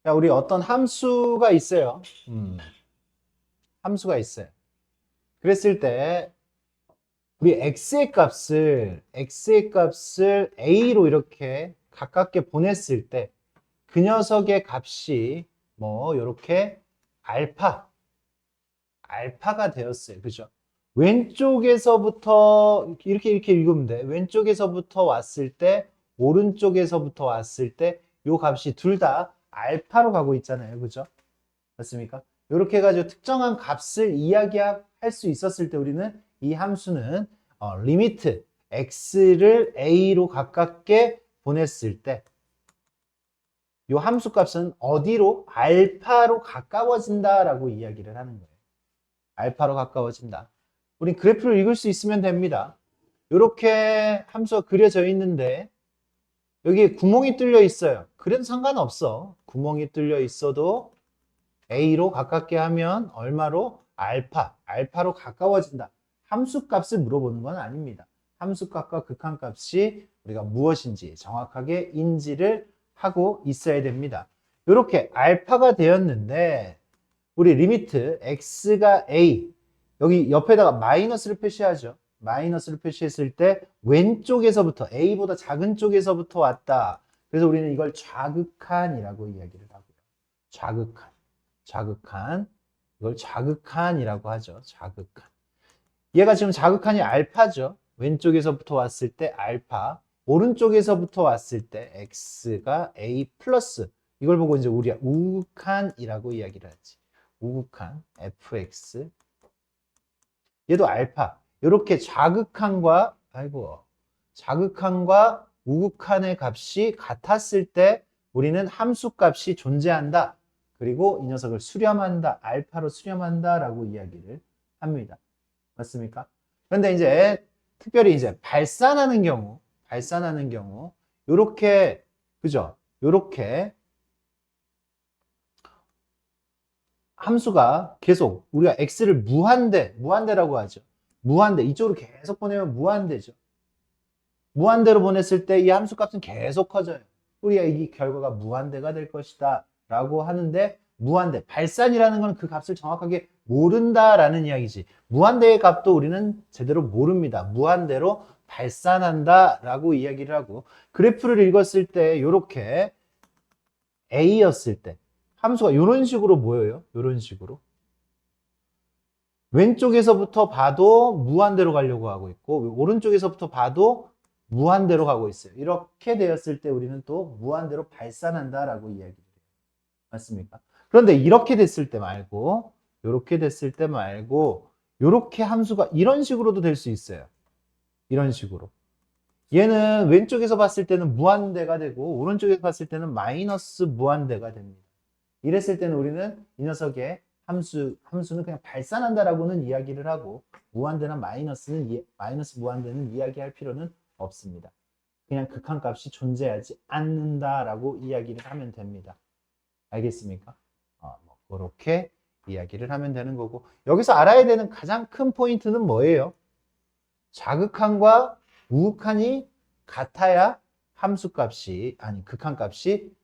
자, 우리 어떤 함수가 있어요. 함수가 있어요. 그랬을 때 우리 x의 값을 a로 이렇게 가깝게 보냈을 때 그 녀석의 값이 뭐 이렇게 알파가 되었어요. 그죠? 왼쪽에서부터 이렇게 읽으면 돼. 왼쪽에서부터 왔을 때 오른쪽에서부터 왔을 때 요 값이 둘 다 알파로 가고 있잖아요. 그죠? 맞습니까? 이렇게 해가지고 특정한 값을 이야기할 수 있었을 때 우리는 이 함수는 리미트 x를 a로 가깝게 보냈을 때 이 함수 값은 어디로? 알파로 가까워진다라고 이야기를 하는 거예요. 알파로 가까워진다. 우린 그래프를 읽을 수 있으면 됩니다. 이렇게 함수가 그려져 있는데 여기 구멍이 뚫려 있어요. 그래도 상관없어. 구멍이 뚫려 있어도 a로 가깝게 하면 얼마로? 알파로 가까워진다. 함수값을 물어보는 건 아닙니다. 함수값과 극한값이 우리가 무엇인지 정확하게 인지를 하고 있어야 됩니다. 이렇게 알파가 되었는데 우리 리미트 x가 a 여기 옆에다가 마이너스를 표시하죠. 마이너스를 표시했을 때 왼쪽에서부터 a보다 작은 쪽에서부터 왔다. 그래서 우리는 이걸 좌극한이라고 이야기를 하고요. 좌극한. 이걸 좌극한이라고 하죠. 좌극한. 얘가 지금 좌극한이 알파죠. 왼쪽에서부터 왔을 때 알파. 오른쪽에서부터 왔을 때 x가 a 플러스. 이걸 보고 이제 우리가 우극한이라고 이야기를 하지. 우극한 fx. 얘도 알파. 이렇게 좌극한과 우극한의 값이 같았을 때 우리는 함수 값이 존재한다. 그리고 이 녀석을 수렴한다. 알파로 수렴한다라고 이야기를 합니다. 맞습니까? 그런데 이제 특별히 이제 발산하는 경우 요렇게 그죠? 요렇게 함수가 계속 우리가 x를 무한대라고 하죠. 무한대 이쪽으로 계속 보내면 무한대죠. 무한대로 보냈을 때 이 함수 값은 계속 커져요. 우리가 이 결과가 무한대가 될 것이다 라고 하는데 무한대, 발산이라는 건 그 값을 정확하게 모른다라는 이야기지. 무한대의 값도 우리는 제대로 모릅니다. 무한대로 발산한다 라고 이야기를 하고 그래프를 읽었을 때 이렇게 a였을 때 함수가 이런 식으로 모여요. 이런 식으로. 왼쪽에서부터 봐도 무한대로 가려고 하고 있고 오른쪽에서부터 봐도 무한대로 가고 있어요. 이렇게 되었을 때 우리는 또 무한대로 발산한다라고 이야기를 해요. 맞습니까? 그런데 이렇게 됐을 때 말고 이렇게 됐을 때 말고 이렇게 함수가 이런 식으로도 될 수 있어요. 이런 식으로. 얘는 왼쪽에서 봤을 때는 무한대가 되고 오른쪽에서 봤을 때는 마이너스 무한대가 됩니다. 이랬을 때는 우리는 이 녀석의 함수는 그냥 발산한다라고는 이야기를 하고 무한대나 마이너스 무한대는 이야기할 필요는 없습니다. 그냥 극한값이 존재하지 않는다라고 이야기를 하면 됩니다. 알겠습니까? 그렇게 이야기를 하면 되는 거고 여기서 알아야 되는 가장 큰 포인트는 뭐예요? 좌극한과 우극한이 같아야 극한값이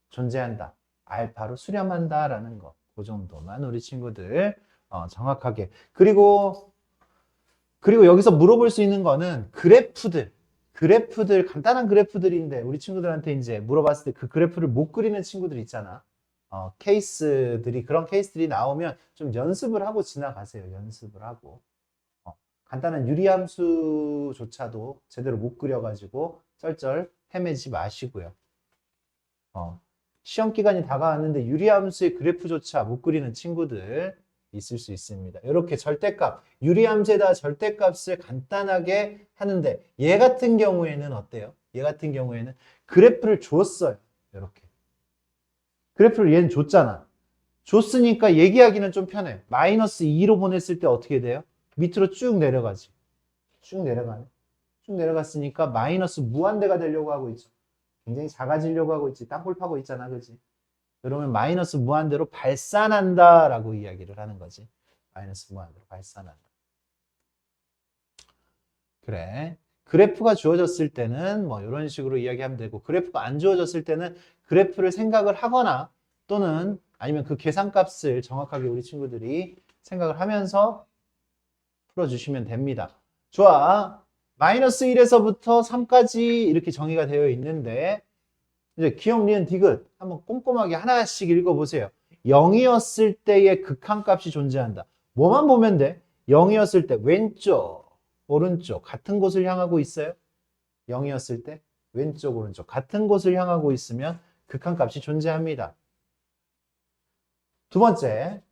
존재한다. 알파로 수렴한다라는 거. 그 정도만 우리 친구들 정확하게. 그리고 여기서 물어볼 수 있는 거는 간단한 그래프들인데 우리 친구들한테 이제 물어봤을 때 그 그래프를 못 그리는 친구들 있잖아. 그런 케이스들이 나오면 좀 연습을 하고 지나가세요. 연습을 하고. 간단한 유리함수조차도 제대로 못 그려가지고 쩔쩔 헤매지 마시고요. 시험 기간이 다가왔는데 유리함수의 그래프조차 못 그리는 친구들 있을 수 있습니다. 이렇게 절대값, 유리함수에다 절대값을 간단하게 하는데 얘 같은 경우에는 어때요? 얘 같은 경우에는 그래프를 줬어요. 이렇게. 그래프를 얘는 줬잖아. 줬으니까 얘기하기는 좀 편해. 마이너스 2로 보냈을 때 어떻게 돼요? 밑으로 쭉 내려가지. 쭉 내려가네. 쭉 내려갔으니까 마이너스 무한대가 되려고 하고 있죠. 굉장히 작아지려고 하고 있지. 땅굴 파고 있잖아. 그지? 그러면 마이너스 무한대로 발산한다라고 이야기를 하는 거지. 마이너스 무한대로 발산한다. 그래. 그래프가 주어졌을 때는 뭐 이런 식으로 이야기하면 되고 그래프가 안 주어졌을 때는 그래프를 생각을 하거나 또는 아니면 그 계산값을 정확하게 우리 친구들이 생각을 하면서 풀어주시면 됩니다. 좋아. 마이너스 1에서부터 3까지 이렇게 정의가 되어 있는데 이제 기억, 니은, 디귿 한번 꼼꼼하게 하나씩 읽어보세요. 0이었을 때의 극한값이 존재한다. 뭐만 보면 돼? 0이었을 때 왼쪽, 오른쪽 같은 곳을 향하고 있어요. 0이었을 때 왼쪽, 오른쪽 같은 곳을 향하고 있으면 극한값이 존재합니다. 두 번째,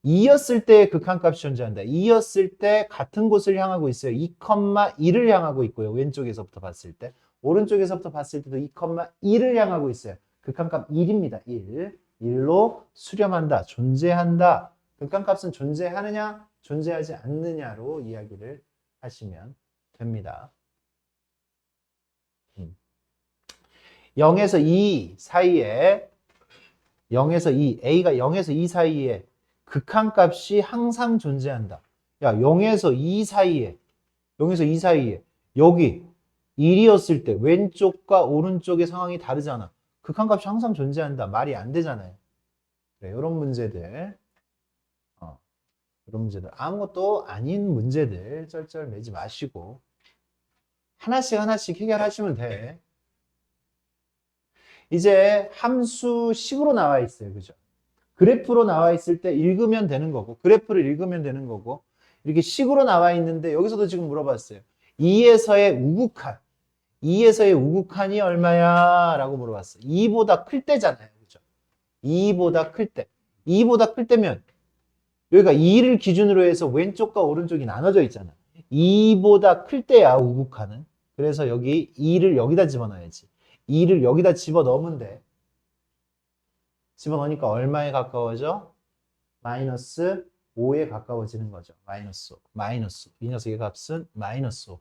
2였을 때의 극한값이 존재한다. 2였을 때 같은 곳을 향하고 있어요. 2,1을 향하고 있고요. 왼쪽에서부터 봤을 때. 오른쪽에서부터 봤을 때도 2,1을 향하고 있어요. 극한값 1입니다. 1. 1로 수렴한다. 존재한다. 극한값은 존재하느냐, 존재하지 않느냐로 이야기를 하시면 됩니다. 0에서 2 사이에 0에서 2, A가 0에서 2 사이에 극한값이 항상 존재한다. 야, 0에서 2 사이에, 0에서 2 사이에, 여기 1이었을 때 왼쪽과 오른쪽의 상황이 다르잖아. 극한값이 항상 존재한다. 말이 안 되잖아요. 그래, 이런 문제들, 이런 문제들, 아무것도 아닌 문제들 쩔쩔 매지 마시고 하나씩 하나씩 해결하시면 돼. 이제 함수 식으로 나와 있어요. 그죠? 그래프로 나와 있을 때 읽으면 되는 거고, 그래프를 읽으면 되는 거고, 이렇게 식으로 나와 있는데, 여기서도 지금 물어봤어요. 2에서의 우극한. 2에서의 우극한이 얼마야? 라고 물어봤어요. 2보다 클 때잖아요. 그죠? 2보다 클 때. 2보다 클 때면, 여기가 2를 기준으로 해서 왼쪽과 오른쪽이 나눠져 있잖아. 2보다 클 때야, 우극한은. 그래서 여기 2를 여기다 집어넣어야지. 2를 여기다 집어넣으면 돼. 집어넣으니까 얼마에 가까워져? 마이너스 5에 가까워지는 거죠. 마이너스 5. 마이너스 5. 이 녀석의 값은 마이너스 5.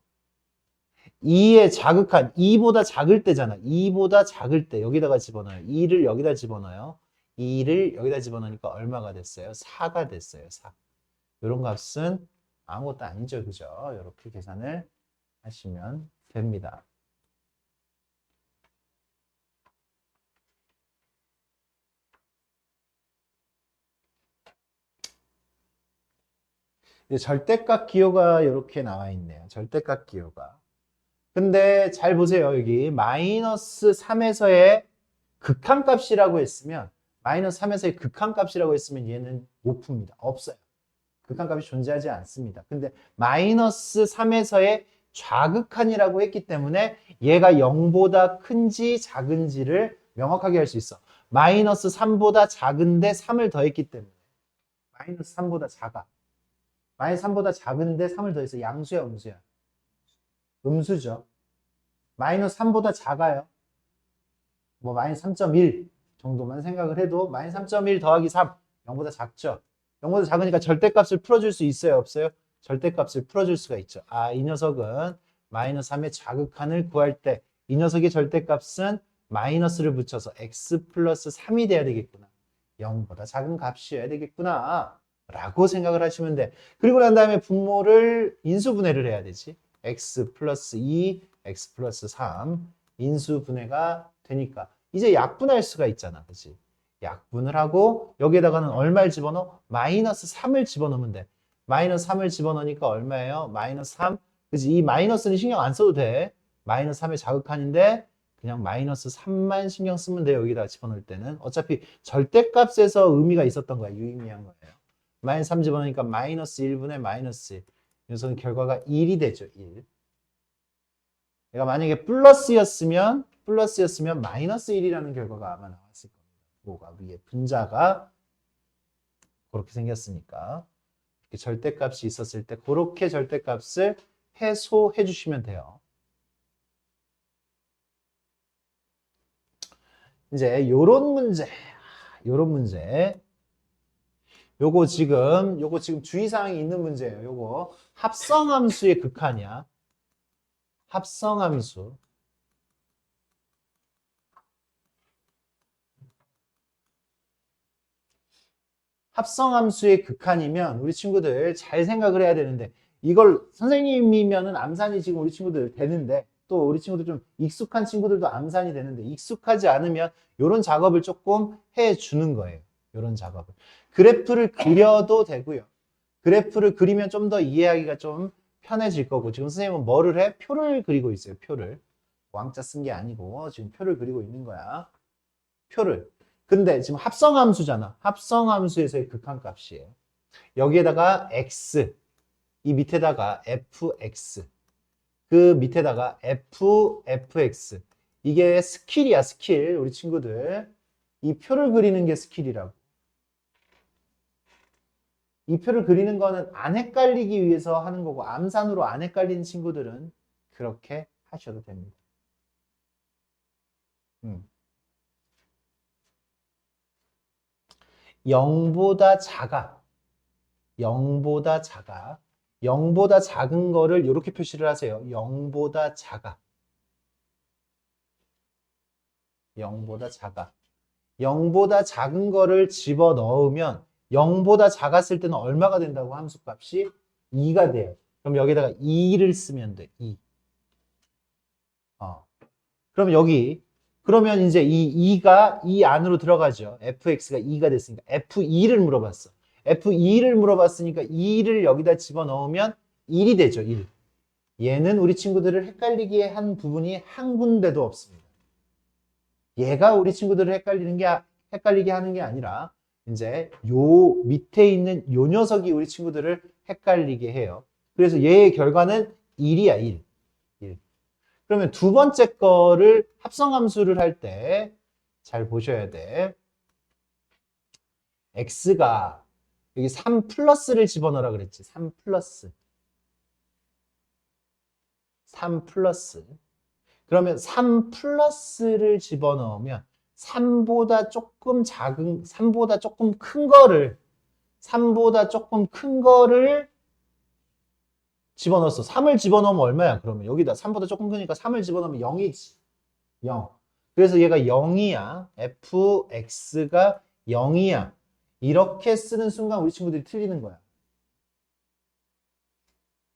2의 자극한 2보다 작을 때잖아. 2보다 작을 때 여기다가 집어넣어요. 2를 여기다 집어넣어요. 2를 여기다 집어넣으니까 얼마가 됐어요? 4가 됐어요. 4. 이런 값은 아무것도 아니죠. 그죠? 이렇게 계산을 하시면 됩니다. 절대값 기호가 이렇게 나와 있네요. 절대값 기호가. 근데 잘 보세요. 여기 마이너스 3에서의 극한값이라고 했으면 마이너스 3에서의 극한값이라고 했으면 얘는 못 풉니다. 없어요. 극한값이 존재하지 않습니다. 근데 마이너스 3에서의 좌극한이라고 했기 때문에 얘가 0보다 큰지 작은지를 명확하게 할 수 있어. 마이너스 3보다 작은데 3을 더했기 때문에 마이너스 3보다 작아. 마이너스 3보다 작은데 3을 더해서 양수야, 음수야? 음수죠. 마이너스 3보다 작아요. 뭐 마이너스 3.1 정도만 생각을 해도 마이너스 3.1 더하기 3, 0보다 작죠. 0보다 작으니까 절대값을 풀어줄 수 있어요, 없어요? 절대값을 풀어줄 수가 있죠. 아, 이 녀석은 마이너스 3의 좌극한을 구할 때 이 녀석의 절대값은 마이너스를 붙여서 x 플러스 3이 돼야 되겠구나. 0보다 작은 값이어야 되겠구나. 라고 생각을 하시면 돼. 그리고 난 다음에 분모를 인수분해를 해야 되지. x 플러스 2, x 플러스 3 인수분해가 되니까 이제 약분할 수가 있잖아. 그치? 약분을 하고 여기에다가는 얼마를 집어넣어? 마이너스 3을 집어넣으면 돼. 마이너스 3을 집어넣으니까 얼마예요? 마이너스 3. 그치? 이 마이너스는 신경 안 써도 돼. 마이너스 3의 자극한인데 그냥 마이너스 3만 신경 쓰면 돼요. 여기다가 집어넣을 때는. 어차피 절대값에서 의미가 있었던 거야. 유의미한 거예요. 마이너스 3 집어넣으니까 마이너스 1분의 마이너스 1. 그래서 결과가 1이 되죠. 1. 얘가 만약에 플러스였으면 마이너스 1이라는 결과가 아마 나왔을 겁니다. 뭐가 위에 분자가 그렇게 생겼으니까. 이렇게 절대값이 있었을 때 그렇게 절대값을 해소해 주시면 돼요. 이제 요런 문제. 요거 지금 주의사항이 있는 문제예요. 요거 합성함수의 극한이야. 합성함수. 합성함수의 극한이면 우리 친구들 잘 생각을 해야 되는데 이걸 선생님이면은 암산이 지금 우리 친구들 되는데 또 우리 친구들 좀 익숙한 친구들도 암산이 되는데 익숙하지 않으면 이런 작업을 조금 해주는 거예요. 이런 작업을. 그래프를 그려도 되고요. 그래프를 그리면 좀 더 이해하기가 좀 편해질 거고 지금 선생님은 뭐를 해? 표를 그리고 있어요. 표를. 왕자 쓴 게 아니고 지금 표를 그리고 있는 거야. 표를. 근데 지금 합성함수잖아. 합성함수에서의 극한값이에요. 여기에다가 x, 이 밑에다가 fx, 그 밑에다가 fx. 이게 스킬이야, 스킬. 우리 친구들. 이 표를 그리는 게 스킬이라고. 이 표를 그리는 거는 안 헷갈리기 위해서 하는 거고 암산으로 안 헷갈리는 친구들은 그렇게 하셔도 됩니다. 0보다 작아. 0보다 작아. 0보다 작은 거를 이렇게 표시를 하세요. 0보다 작아. 0보다 작아. 0보다 작은 거를 집어넣으면 0보다 작았을 때는 얼마가 된다고 함수값이 2가 돼요. 그럼 여기다가 2를 쓰면 돼. 2. 그럼 여기 그러면 이제 이 2가 이 안으로 들어가죠. fx가 2가 됐으니까 f2를 물어봤어. f2를 물어봤으니까 2를 여기다 집어넣으면 1이 되죠. 1. 얘는 우리 친구들을 헷갈리게 한 부분이 한 군데도 없습니다. 얘가 우리 친구들을 헷갈리게 하는 게 아니라 이제 요 밑에 있는 요 녀석이 우리 친구들을 헷갈리게 해요. 그래서 얘의 결과는 1이야, 1. 1. 그러면 두 번째 거를 합성함수를 할 때 잘 보셔야 돼. x가 여기 3 플러스를 집어넣으라 그랬지. 3 플러스. 3 플러스. 그러면 3 플러스를 집어넣으면 3보다 조금 작은, 3보다 조금 큰 거를, 3보다 조금 큰 거를 집어넣었어. 3을 집어넣으면 얼마야? 그러면 여기다 3보다 조금 크니까 3을 집어넣으면 0이지. 0. 그래서 얘가 0이야. fx가 0이야. 이렇게 쓰는 순간 우리 친구들이 틀리는 거야.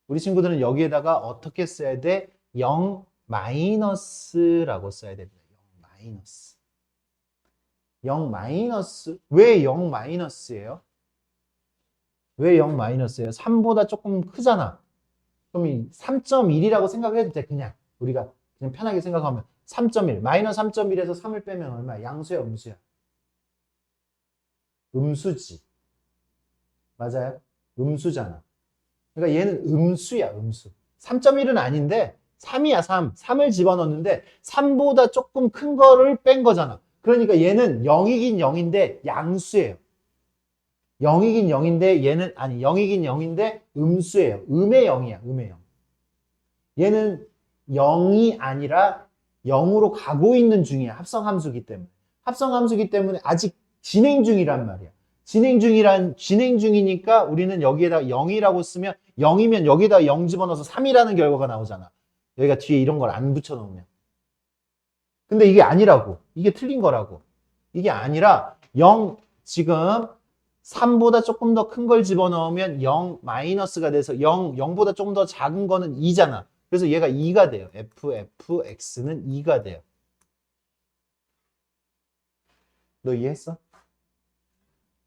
우리 친구들은 여기에다가 어떻게 써야 돼? 0 마이너스라고 써야 됩니다. 0 마이너스. 0 마이너스. 왜 0 마이너스예요? 왜 0 마이너스예요? 3보다 조금 크잖아. 그럼 3.1이라고 생각해도 돼. 그냥 우리가 그냥 편하게 생각하면 3.1 마이너스 3.1에서 3을 빼면 얼마야? 양수야, 음수야? 음수지. 맞아요? 음수잖아. 그러니까 얘는 음수야, 음수. 3.1은 아닌데 3이야, 3. 3을 집어넣는데 3보다 조금 큰 거를 뺀 거잖아. 그러니까 얘는 0이긴 0인데 양수예요. 0이긴 0인데 얘는 아니 0이긴 0인데 음수예요. 음의 0이야. 음의 0. 얘는 0이 아니라 0으로 가고 있는 중이야. 합성함수기 때문에. 합성함수기 때문에 아직 진행 중이란 말이야. 진행 중이니까 우리는 여기에다 0이라고 쓰면 0이면 여기다 0 집어넣어서 3이라는 결과가 나오잖아. 여기가 뒤에 이런 걸 안 붙여놓으면. 근데 이게 아니라고. 이게 틀린 거라고. 이게 아니라 0 지금 3보다 조금 더 큰 걸 집어넣으면 0 마이너스가 돼서 0보다 조금 더 작은 거는 2잖아. 그래서 얘가 2가 돼요. fx는 2가 돼요. 너 이해했어?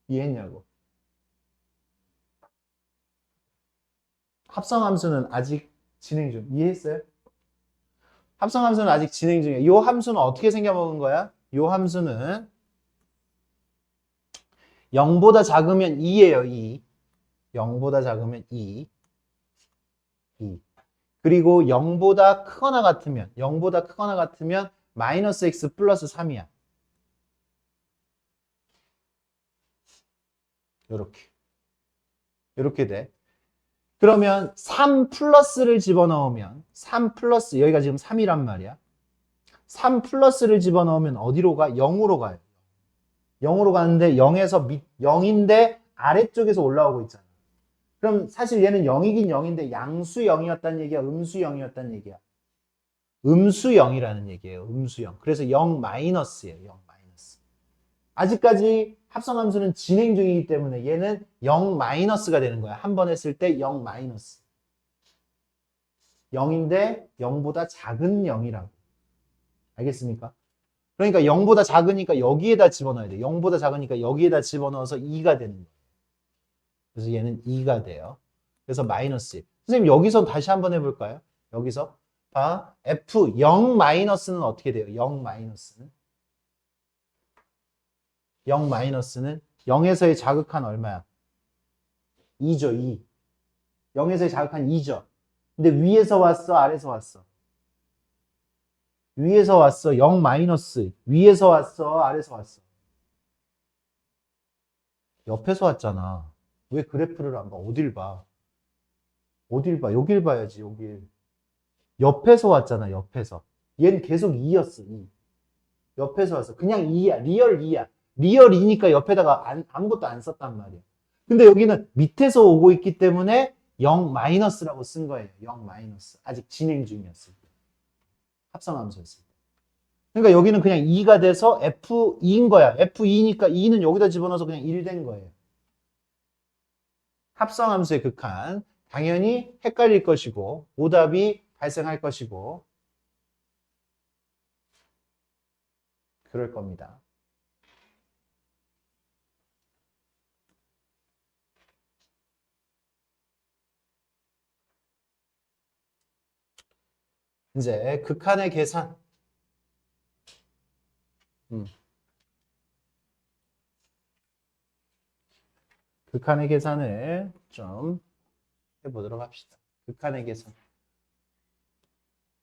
이해했냐고. 합성함수는 아직 진행 중. 이해했어요? 합성함수는 아직 진행 중이에요. 이 함수는 어떻게 생겨먹은 거야? 이 함수는 0보다 작으면 2예요. 2. 0보다 작으면 2. 2. 그리고 0보다 크거나 같으면 마이너스 x 플러스 3이야. 요렇게. 요렇게 돼. 그러면 3 플러스를 집어넣으면 3 플러스 여기가 지금 3이란 말이야. 3 플러스를 집어넣으면 어디로 가? 0으로 가요. 0으로 가는데 0인데 아래쪽에서 올라오고 있잖아. 그럼 사실 얘는 0이긴 0인데 양수 0이었다는 얘기야? 음수 0이었다는 얘기야? 음수 0이라는 얘기예요. 음수 0. 그래서 0 마이너스예요. 0 마이너스. 아직까지 합성함수는 진행 중이기 때문에 얘는 0 마이너스가 되는 거야. 한 번 했을 때 0 마이너스. 0인데 0보다 작은 0이라고. 알겠습니까? 그러니까 0보다 작으니까 여기에다 집어넣어야 돼. 0보다 작으니까 여기에다 집어넣어서 2가 되는 거예요. 그래서 얘는 2가 돼요. 그래서 마이너스 1. 선생님 여기서 다시 한번 해볼까요? 여기서 봐. F 0 마이너스는 어떻게 돼요? 0 마이너스는 0 마이너스는 0에서의 자극한 얼마야? 2죠, 2. 0에서의 자극한 2죠. 근데 위에서 왔어, 아래에서 왔어? 위에서 왔어, 0 마이너스. 위에서 왔어, 아래에서 왔어? 옆에서 왔잖아. 왜 그래프를 안 봐? 어딜 봐? 어딜 봐? 여길 봐야지, 여길. 옆에서 왔잖아, 옆에서. 얘는 계속 2였어, 2. 옆에서 왔어. 그냥 2야. 리얼 2야. 리얼 2니까 옆에다가 아무것도 안 썼단 말이야. 근데 여기는 밑에서 오고 있기 때문에 0 마이너스라고 쓴 거예요. 0 마이너스. 아직 진행 중이었을 때. 합성함수였을 때. 그러니까 여기는 그냥 2가 돼서 F2인 거야. F2니까 2는 여기다 집어넣어서 그냥 1 된 거예요. 합성함수의 극한. 당연히 헷갈릴 것이고 오답이 발생할 것이고 그럴 겁니다. 이제 극한의 계산. 극한의 계산을 좀 해보도록 합시다. 극한의 계산.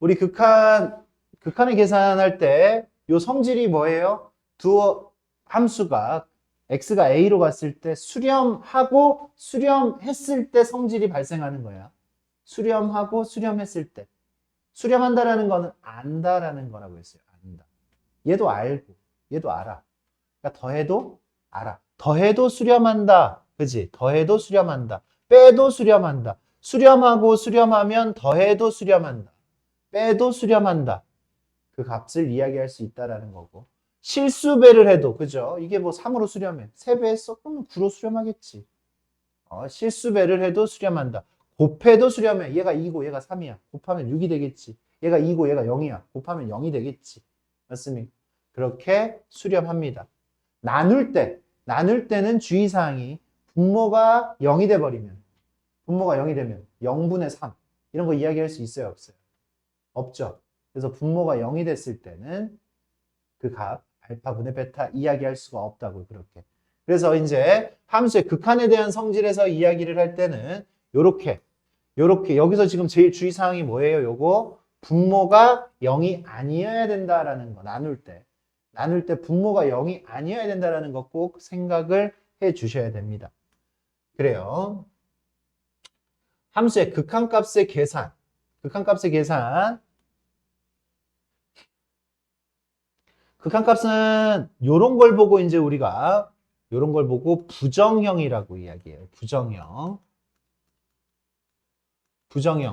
우리 극한의 계산할 때 요 성질이 뭐예요? 두 함수가 x가 a로 갔을 때 수렴하고 수렴했을 때 성질이 발생하는 거야. 수렴하고 수렴했을 때. 수렴한다라는 거는 안다라는 거라고 했어요. 안다. 얘도 알고, 얘도 알아. 그러니까 더해도 알아. 더해도 수렴한다. 그지? 더해도 수렴한다. 빼도 수렴한다. 수렴하고 수렴하면 더해도 수렴한다. 빼도 수렴한다. 그 값을 이야기할 수 있다라는 거고. 실수배를 해도, 그죠? 이게 뭐 3으로 수렴해. 3배 했어? 그러면 9로 수렴하겠지. 실수배를 해도 수렴한다. 곱해도 수렴해. 얘가 2고 얘가 3이야. 곱하면 6이 되겠지. 얘가 2고 얘가 0이야. 곱하면 0이 되겠지. 맞습니까? 그렇게 수렴합니다. 나눌 때는 주의사항이 분모가 0이 돼버리면, 분모가 0이 되면 0분의 3. 이런 거 이야기할 수 있어요? 없어요? 없죠. 그래서 분모가 0이 됐을 때는 그 값, 알파분의 베타 이야기할 수가 없다고요. 그렇게. 그래서 이제 함수의 극한에 대한 성질에서 이야기를 할 때는 요렇게 여기서 지금 제일 주의사항이 뭐예요? 요거 분모가 0이 아니어야 된다라는 거 나눌 때 분모가 0이 아니어야 된다라는 거 꼭 생각을 해 주셔야 됩니다. 그래요. 함수의 극한값의 계산 극한값은 요런 걸 보고 이제 우리가 요런 걸 보고 부정형이라고 이야기해요. 부정형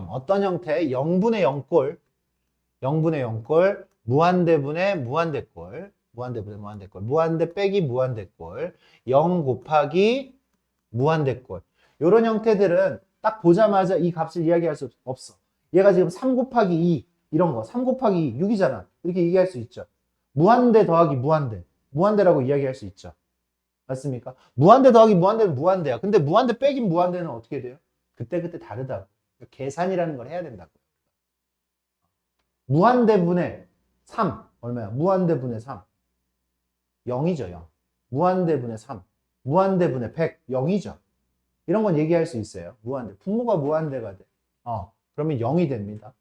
어떤 형태? 0분의 0꼴 무한대분의 무한대꼴 무한대 빼기 무한대꼴 0 곱하기 무한대꼴 요런 형태들은 딱 보자마자 이 값을 이야기할 수 없어. 얘가 지금 3 곱하기 2 이런 거 3 곱하기 2 6이잖아. 이렇게 얘기할 수 있죠. 무한대 더하기 무한대라고 이야기할 수 있죠. 맞습니까? 무한대 더하기 무한대는 무한대야. 근데 무한대 빼기 무한대는 어떻게 돼요? 그때그때 다르다고. 계산이라는 걸 해야 된다고. 무한대분의 3 얼마야? 무한대분의 3 0이죠. 0. 무한대분의 3 무한대분의 100 0이죠. 이런 건 얘기할 수 있어요. 무한대. 분모가 무한대가 돼. 그러면 0이 됩니다.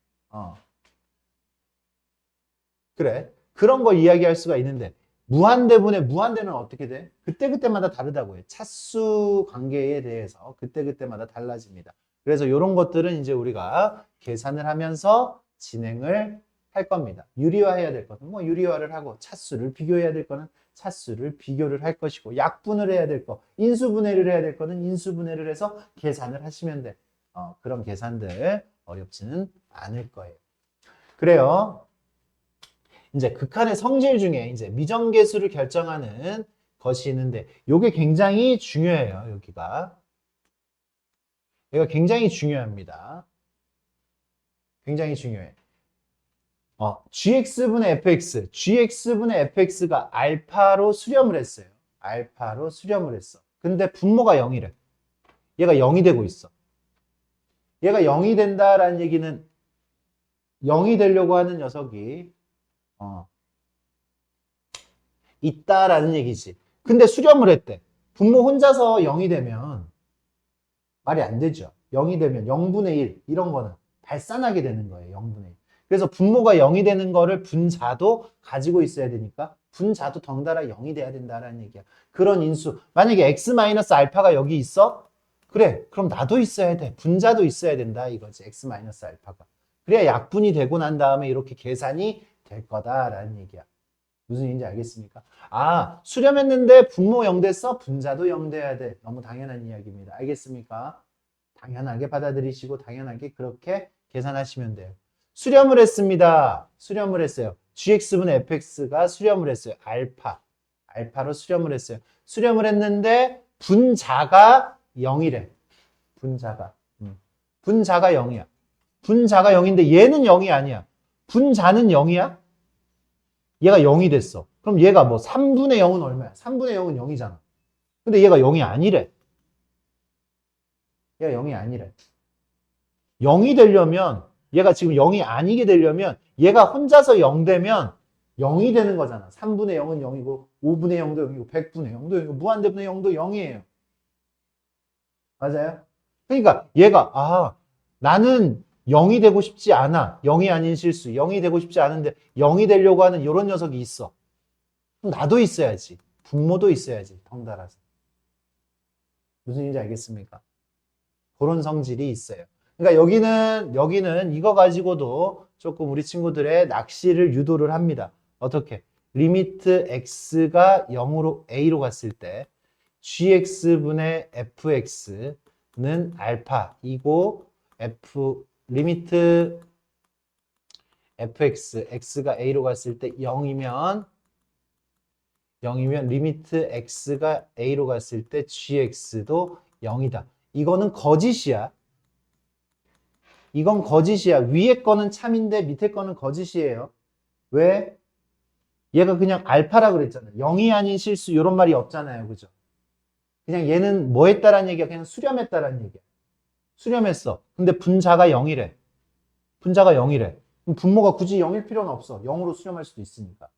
그래. 그런 걸 이야기할 수가 있는데 무한대분의 무한대는 어떻게 돼? 그때그때마다 다르다고 해요. 차수 관계에 대해서 그때그때마다 달라집니다. 그래서 이런 것들은 이제 우리가 계산을 하면서 진행을 할 겁니다. 유리화해야 될 거는 뭐 유리화를 하고 차수를 비교해야 될 거는 차수를 비교를 할 것이고 약분을 해야 될 거, 인수분해를 해야 될 거는 인수분해를 해서 계산을 하시면 돼. 그런 계산들 어렵지는 않을 거예요. 그래요. 이제 극한의 성질 중에 이제 미정계수를 결정하는 것이 있는데 이게 굉장히 중요해요. 여기가 굉장히 중요합니다. 굉장히 중요해. gx분의 fx, gx분의 fx가 알파로 수렴을 했어요. 알파로 수렴을 했어. 근데 분모가 0이래. 얘가 0이 되고 있어. 얘가 0이 된다라는 얘기는 0이 되려고 하는 녀석이 있다라는 얘기지. 근데 수렴을 했대. 분모 혼자서 0이 되면 말이 안 되죠. 0이 되면 0분의 1 이런 거는 발산하게 되는 거예요. 0분의 1. 그래서 분모가 0이 되는 거를 분자도 가지고 있어야 되니까 분자도 덩달아 0이 돼야 된다라는 얘기야. 그런 인수. 만약에 x-알파가 여기 있어? 그래. 그럼 나도 있어야 돼. 분자도 있어야 된다 이거지. x-알파가. 그래야 약분이 되고 난 다음에 이렇게 계산이 될 거다라는 얘기야. 무슨 얘기인지 알겠습니까? 수렴했는데 분모 0 됐어? 분자도 0 돼야 돼. 너무 당연한 이야기입니다. 알겠습니까? 당연하게 받아들이시고 당연하게 그렇게 계산하시면 돼요. 수렴을 했습니다. 수렴을 했어요. gx분의 fx가 수렴을 했어요. 알파로 수렴을 했어요. 수렴을 했는데 분자가 0이래. 분자가 0이야. 분자가 0인데 얘는 0이 아니야. 분자는 0이야? 얘가 0이 됐어. 그럼 얘가 뭐 3분의 0은 얼마야? 3분의 0은 0이잖아. 근데 얘가 0이 아니래. 얘가 0이 아니래. 0이 되려면 얘가 지금 0이 아니게 되려면 얘가 혼자서 0 되면 0이 되는 거잖아. 3분의 0은 0이고 5분의 0도 0이고 100분의 0도 0이고 무한대분의 0도 0이에요. 맞아요? 그러니까 얘가 나는 0이 되고 싶지 않아. 0이 아닌 실수. 0이 되고 싶지 않은데 0이 되려고 하는 이런 녀석이 있어. 그럼 나도 있어야지. 분모도 있어야지. 덩달아서. 무슨 얘기인지 알겠습니까? 그런 성질이 있어요. 그러니까 여기는 이거 가지고도 조금 우리 친구들의 낚시를 유도를 합니다. 어떻게? 리미트 x가 0으로 a로 갔을 때 gx분의 fx는 알파이고 리미트 x가 a로 갔을 때 0이면 리미트 x가 a로 갔을 때 gx도 0이다. 이거는 거짓이야. 이건 거짓이야. 위에 거는 참인데 밑에 거는 거짓이에요. 왜? 얘가 그냥 알파라 그랬잖아요. 0이 아닌 실수 이런 말이 없잖아요. 그죠? 그냥 얘는 뭐 했다라는 얘기야? 그냥 수렴했다라는 얘기야. 수렴했어. 근데 분자가 0이래. 분자가 0이래. 그럼 분모가 굳이 0일 필요는 없어. 0으로 수렴할 수도 있으니까.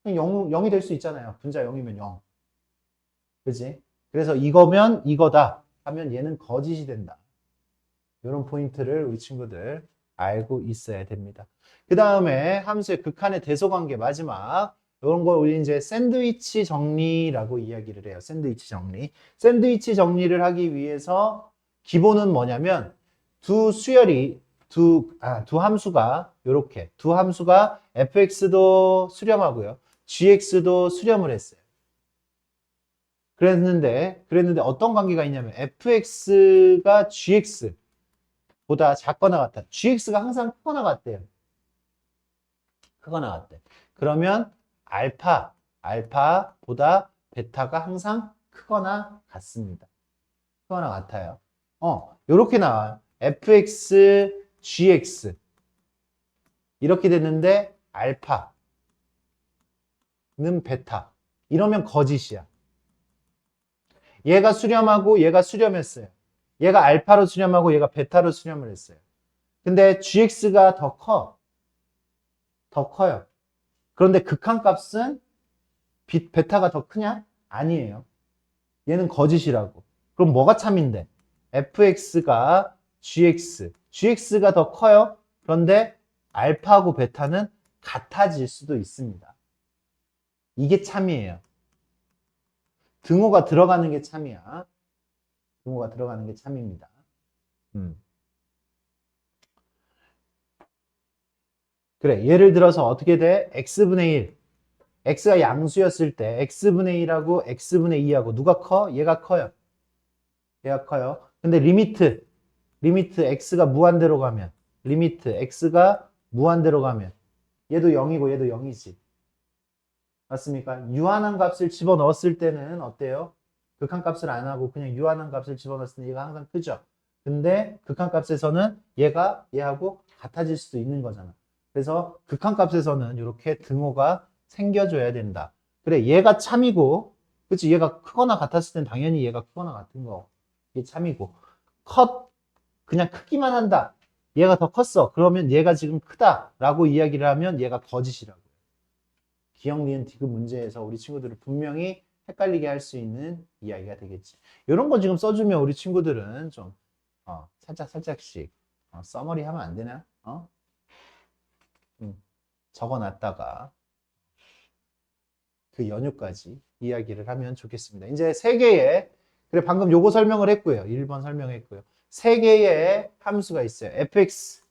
그냥 0이 될 수 있잖아요. 분자 0이면 0. 그지? 그래서 이거면 이거다 하면 얘는 거짓이 된다. 이런 포인트를 우리 친구들 알고 있어야 됩니다. 그 다음에 함수의 극한의 대소관계 마지막 이런 걸 우리 이제 샌드위치 정리라고 이야기를 해요. 샌드위치 정리. 샌드위치 정리를 하기 위해서 기본은 뭐냐면 두 함수가 이렇게 두 함수가 fx도 수렴하고요. gx도 수렴을 했어요. 그랬는데 어떤 관계가 있냐면 fx가 gx보다 작거나 같다. gx가 항상 크거나 같대요. 크거나 같대. 그러면 알파보다 베타가 항상 크거나 같습니다. 크거나 같아요. 요렇게 나와요. fx, gx 이렇게 됐는데 알파는 베타. 이러면 거짓이야. 얘가 수렴하고 얘가 수렴했어요. 얘가 알파로 수렴하고 얘가 베타로 수렴을 했어요. 근데 gx가 더 커요. 그런데 극한값은 베타가 더 크냐? 아니에요. 얘는 거짓이라고. 그럼 뭐가 참인데? fx가 gx가 더 커요. 그런데 알파하고 베타는 같아질 수도 있습니다. 이게 참이에요. 등호가 들어가는 게 참이야. 등호가 들어가는 게 참입니다. 그래, 예를 들어서 어떻게 돼? x분의 1. x가 양수였을 때 x분의 1하고 x분의 2하고 누가 커? 얘가 커요. 얘가 커요. 근데 리미트 x가 무한대로 가면 얘도 0이고 얘도 0이지. 맞습니까? 유한한 값을 집어넣었을 때는 어때요? 극한값을 안 하고 그냥 유한한 값을 집어넣었을 때 얘가 항상 크죠. 근데 극한값에서는 얘가 얘하고 같아질 수도 있는 거잖아. 그래서 극한값에서는 이렇게 등호가 생겨줘야 된다. 그래, 얘가 참이고, 그치? 얘가 크거나 같았을 땐 당연히 얘가 크거나 같은 거. 이게 참이고. 그냥 크기만 한다. 얘가 더 컸어. 그러면 얘가 지금 크다라고 이야기를 하면 얘가 거짓이라고. 기억, 니은, 디귿 문제에서 우리 친구들을 분명히 헷갈리게 할 수 있는 이야기가 되겠지. 이런 거 지금 써주면 우리 친구들은 좀 살짝씩 써머리 하면 안 되나? 적어놨다가 그 연유까지 이야기를 하면 좋겠습니다. 이제 세 개의, 그래, 방금 요거 설명을 했고요. 1번 설명했고요. 세 개의 함수가 있어요. fx,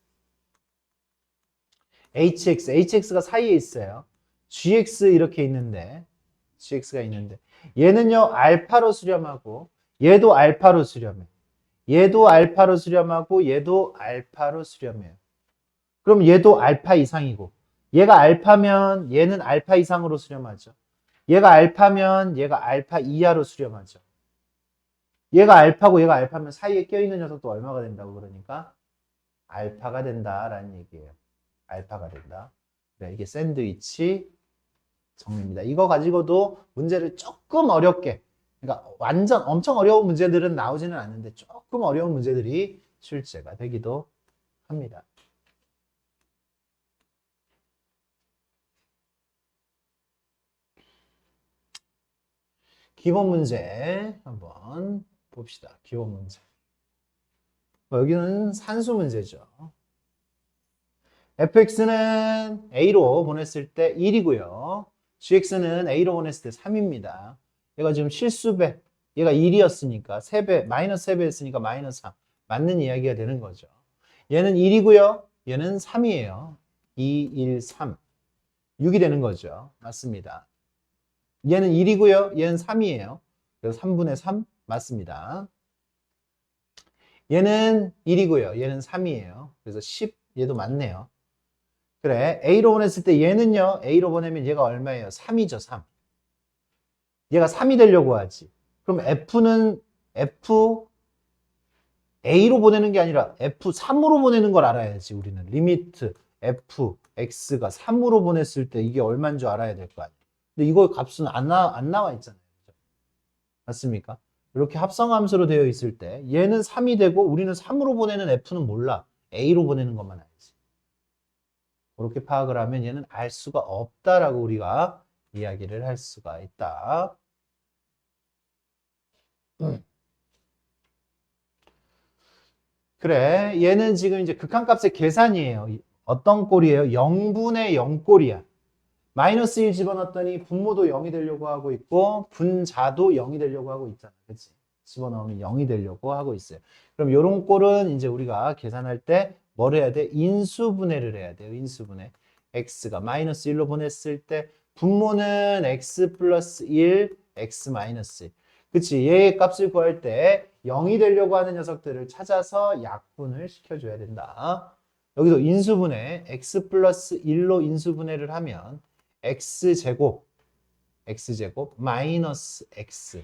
hx가 사이에 있어요. gx 이렇게 있는데, gx가 있는데, 얘는요, 알파로 수렴하고, 얘도 알파로 수렴해. 얘도 알파로 수렴하고, 얘도 알파로 수렴해요. 그럼 얘도 알파 이상이고, 얘가 알파면 얘는 알파 이상으로 수렴하죠. 얘가 알파면 얘가 알파 이하로 수렴하죠. 얘가 알파고 얘가 알파면 사이에 껴있는 녀석도 얼마가 된다고 그러니까 알파가 된다라는 얘기예요. 알파가 된다. 네, 이게 샌드위치 정리입니다. 이거 가지고도 문제를 조금 어렵게, 그러니까 완전 엄청 어려운 문제들은 나오지는 않는데 조금 어려운 문제들이 출제가 되기도 합니다. 기본 문제 한번 봅시다. 기본 문제. 여기는 산수 문제죠. fx는 a로 보냈을 때 1이고요. gx는 a로 보냈을 때 3입니다. 얘가 지금 실수배, 얘가 1이었으니까 3배, 마이너스 3배 했으니까 마이너스 3. 맞는 이야기가 되는 거죠. 얘는 1이고요. 얘는 3이에요. 2, 1, 3. 6이 되는 거죠. 맞습니다. 얘는 1이고요. 얘는 3이에요. 그래서 3분의 3 맞습니다. 얘는 1이고요. 얘는 3이에요. 그래서 10. 얘도 맞네요. 그래, A로 보냈을 때 얘는요, A로 보내면 얘가 얼마예요? 3이죠, 3. 얘가 3이 되려고 하지. 그럼 F는 F, A로 보내는 게 아니라 F3으로 보내는 걸 알아야지, 우리는. 리미트 F, X가 3으로 보냈을 때 이게 얼마인 줄 알아야 될 거 아니에요. 근데 이거 값은 안 나와 있잖아요. 맞습니까? 이렇게 합성함수로 되어 있을 때 얘는 3이 되고 우리는 3으로 보내는 F는 몰라. A로 보내는 것만 알지. 그렇게 파악을 하면 얘는 알 수가 없다라고 우리가 이야기를 할 수가 있다. 그래, 얘는 지금 이제 극한값의 계산이에요. 어떤 꼴이에요? 0분의 0꼴이야. 마이너스 1 집어넣었더니 분모도 0이 되려고 하고 있고 분자도 0이 되려고 하고 있잖아. 그치? 집어넣으면 0이 되려고 하고 있어요. 그럼 이런 꼴은 이제 우리가 계산할 때 뭘 해야 돼? 인수분해를 해야 돼요. 인수분해. x가 마이너스 1로 보냈을 때 분모는 x 플러스 1, x 마이너스 1. 그치? 얘의 값을 구할 때 0이 되려고 하는 녀석들을 찾아서 약분을 시켜줘야 된다. 여기도 인수분해, x 플러스 1로 인수분해를 하면 x제곱 마이너스 x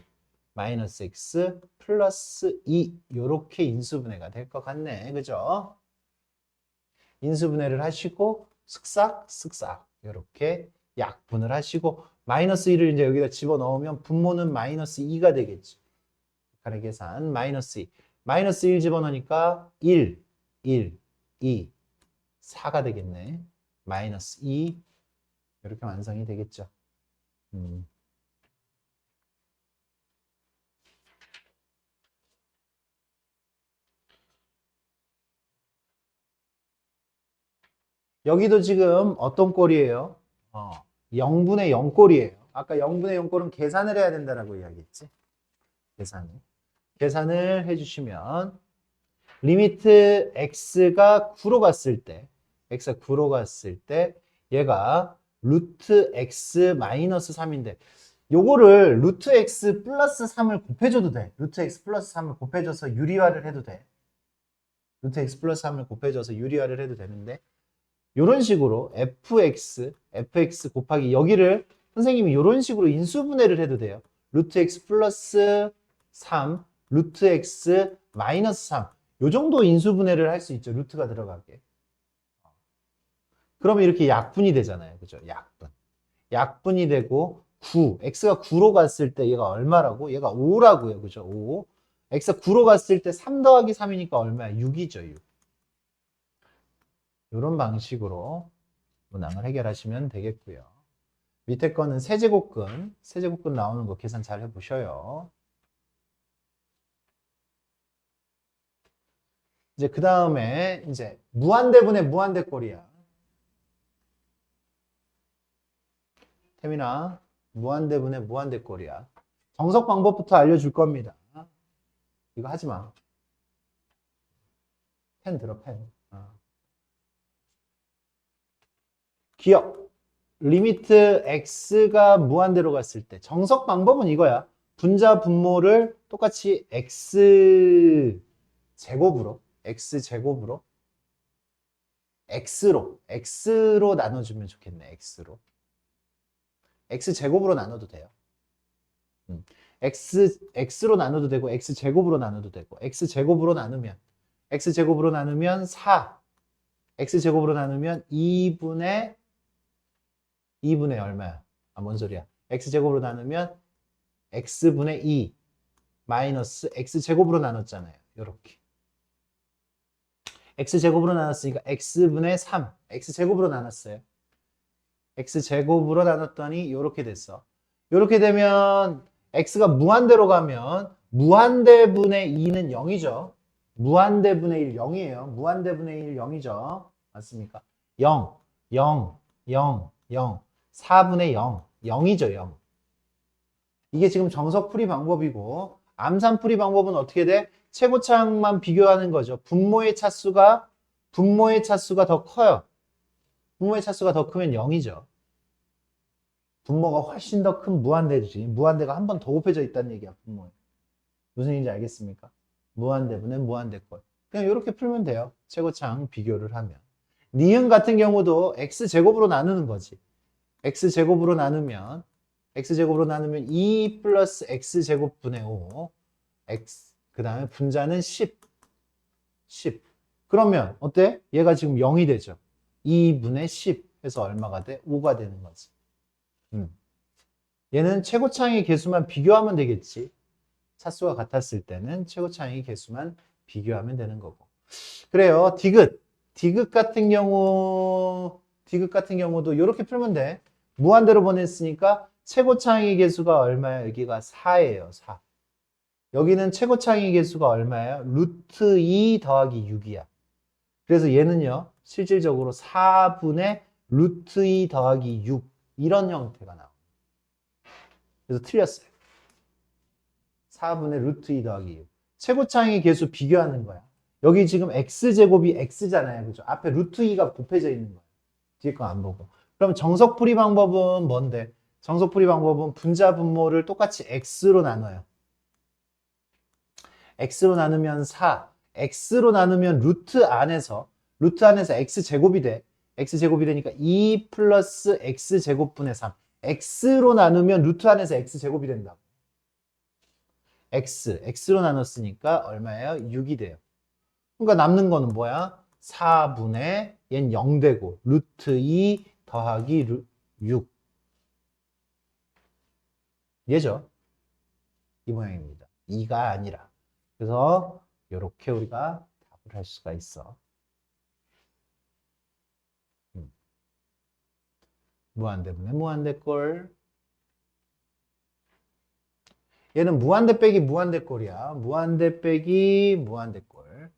플러스 2 요렇게 인수분해가 될 것 같네. 그죠? 인수분해를 하시고 쓱싹 요렇게 약분을 하시고 마이너스 1을 이제 여기다 집어넣으면 분모는 마이너스 2가 되겠죠. 간의 계산 마이너스 2. 마이너스 1 집어넣으니까 1, 2, 4가 되겠네. 마이너스 2 이렇게 완성이 되겠죠. 여기도 지금 어떤 꼴이에요? 0분의 0꼴이에요. 아까 0분의 0꼴은 계산을 해야 된다라고 이야기했지. 계산을 해주시면 리미트 x가 9로 갔을 때 얘가 루트 x 마이너스 3인데 요거를 루트 x 플러스 3을 곱해줘도 돼. 루트 x 플러스 3을 곱해줘서 유리화를 해도 돼. 루트 x 플러스 3을 곱해줘서 유리화를 해도 되는데 이런 식으로 fx 곱하기 여기를 선생님이 이런 식으로 인수분해를 해도 돼요. 루트 x 플러스 3, 루트 x 마이너스 3 요 정도 인수분해를 할 수 있죠. 루트가 들어가게. 그러면 이렇게 약분이 되잖아요. 그죠? 약분. 약분이 되고 9. x가 9로 갔을 때 얘가 얼마라고? 얘가 5라고요. 그죠? 5. x가 9로 갔을 때 3 더하기 3이니까 얼마야? 6이죠. 6. 이런 방식으로 문항을 해결하시면 되겠고요. 밑에 거는 세제곱근 나오는 거 계산 잘 해보셔요. 이제 그 다음에 이제 무한대분의 무한대꼴이야. 태민아, 무한대분의 무한대꼴이야. 정석 방법부터 알려줄 겁니다. 이거 하지 마. 펜 들어, 펜. 기억. 리미트 x가 무한대로 갔을 때 정석 방법은 이거야. 분자 분모를 똑같이 x 제곱으로 x로 나눠주면 좋겠네. x 제곱으로 나눠도 돼요. x로 나눠도 되고 x 제곱으로 나눠도 되고 x 제곱으로 나누면 4. x 제곱으로 나누면 2분의 얼마야? 뭔 소리야? x제곱으로 나누면 x분의 2 마이너스 x제곱으로 나눴잖아요. 요렇게. x제곱으로 나눴으니까 x분의 3. x제곱으로 나눴어요. x제곱으로 나눴더니 요렇게 됐어. 요렇게 되면 x가 무한대로 가면 무한대분의 2는 0이죠. 무한대분의 1 0이에요. 무한대분의 1 0이죠. 맞습니까? 0, 0, 0, 0. 4분의 0, 0이죠, 0. 이게 지금 정석풀이 방법이고 암산풀이 방법은 어떻게 돼? 최고차항만 비교하는 거죠. 분모의 차수가 더 커요. 분모의 차수가 더 크면 0이죠. 분모가 훨씬 더 큰 무한대지. 무한대가 한 번 더 곱해져 있다는 얘기야, 분모에. 무슨 얘기인지 알겠습니까? 무한대분의 무한대꼴. 그냥 이렇게 풀면 돼요. 최고차항 비교를 하면. 니은 같은 경우도 x제곱으로 나누는 거지. x제곱으로 나누면 2 플러스 x제곱분의 5 그 다음에 분자는 10 그러면 어때? 얘가 지금 0이 되죠. 2분의 10 해서 얼마가 돼? 5가 되는 거지. 얘는 최고차항의 개수만 비교하면 되겠지. 차수가 같았을 때는 최고차항의 개수만 비교하면 되는 거고. 그래요. 디귿 같은 경우도 이렇게 풀면 돼. 무한대로 보냈으니까 최고차항의 개수가 얼마야? 여기가 4예요. 4. 여기는 최고차항의 개수가 얼마예요? 루트 2 더하기 6이야. 그래서 얘는요. 실질적으로 4분의 루트 2 더하기 6 이런 형태가 나와요. 그래서 틀렸어요. 4분의 루트 2 더하기 6. 최고차항의 개수 비교하는 거야. 여기 지금 x제곱이 x잖아요. 그죠? 앞에 루트 2가 곱해져 있는 거야. 뒤에 거 안 보고. 그럼 정석풀이 방법은 뭔데? 정석풀이 방법은 분자 분모를 똑같이 x로 나눠요. x로 나누면 4. x로 나누면 루트 안에서 x제곱이 돼. x제곱이 되니까 2 플러스 x제곱분의 3. x로 나누면 루트 안에서 x제곱이 된다고. x로 나눴으니까 얼마예요? 6이 돼요. 그러니까 남는 거는 뭐야? 4분의 얘는 0 되고 루트 2 더하기 6 얘죠. 이 모양입니다. 2가 아니라. 그래서 이렇게 우리가 답을 할 수가 있어. 무한대분의 무한대꼴. 얘는 무한대 빼기 무한대꼴이야. 무한대 빼기 무한대꼴.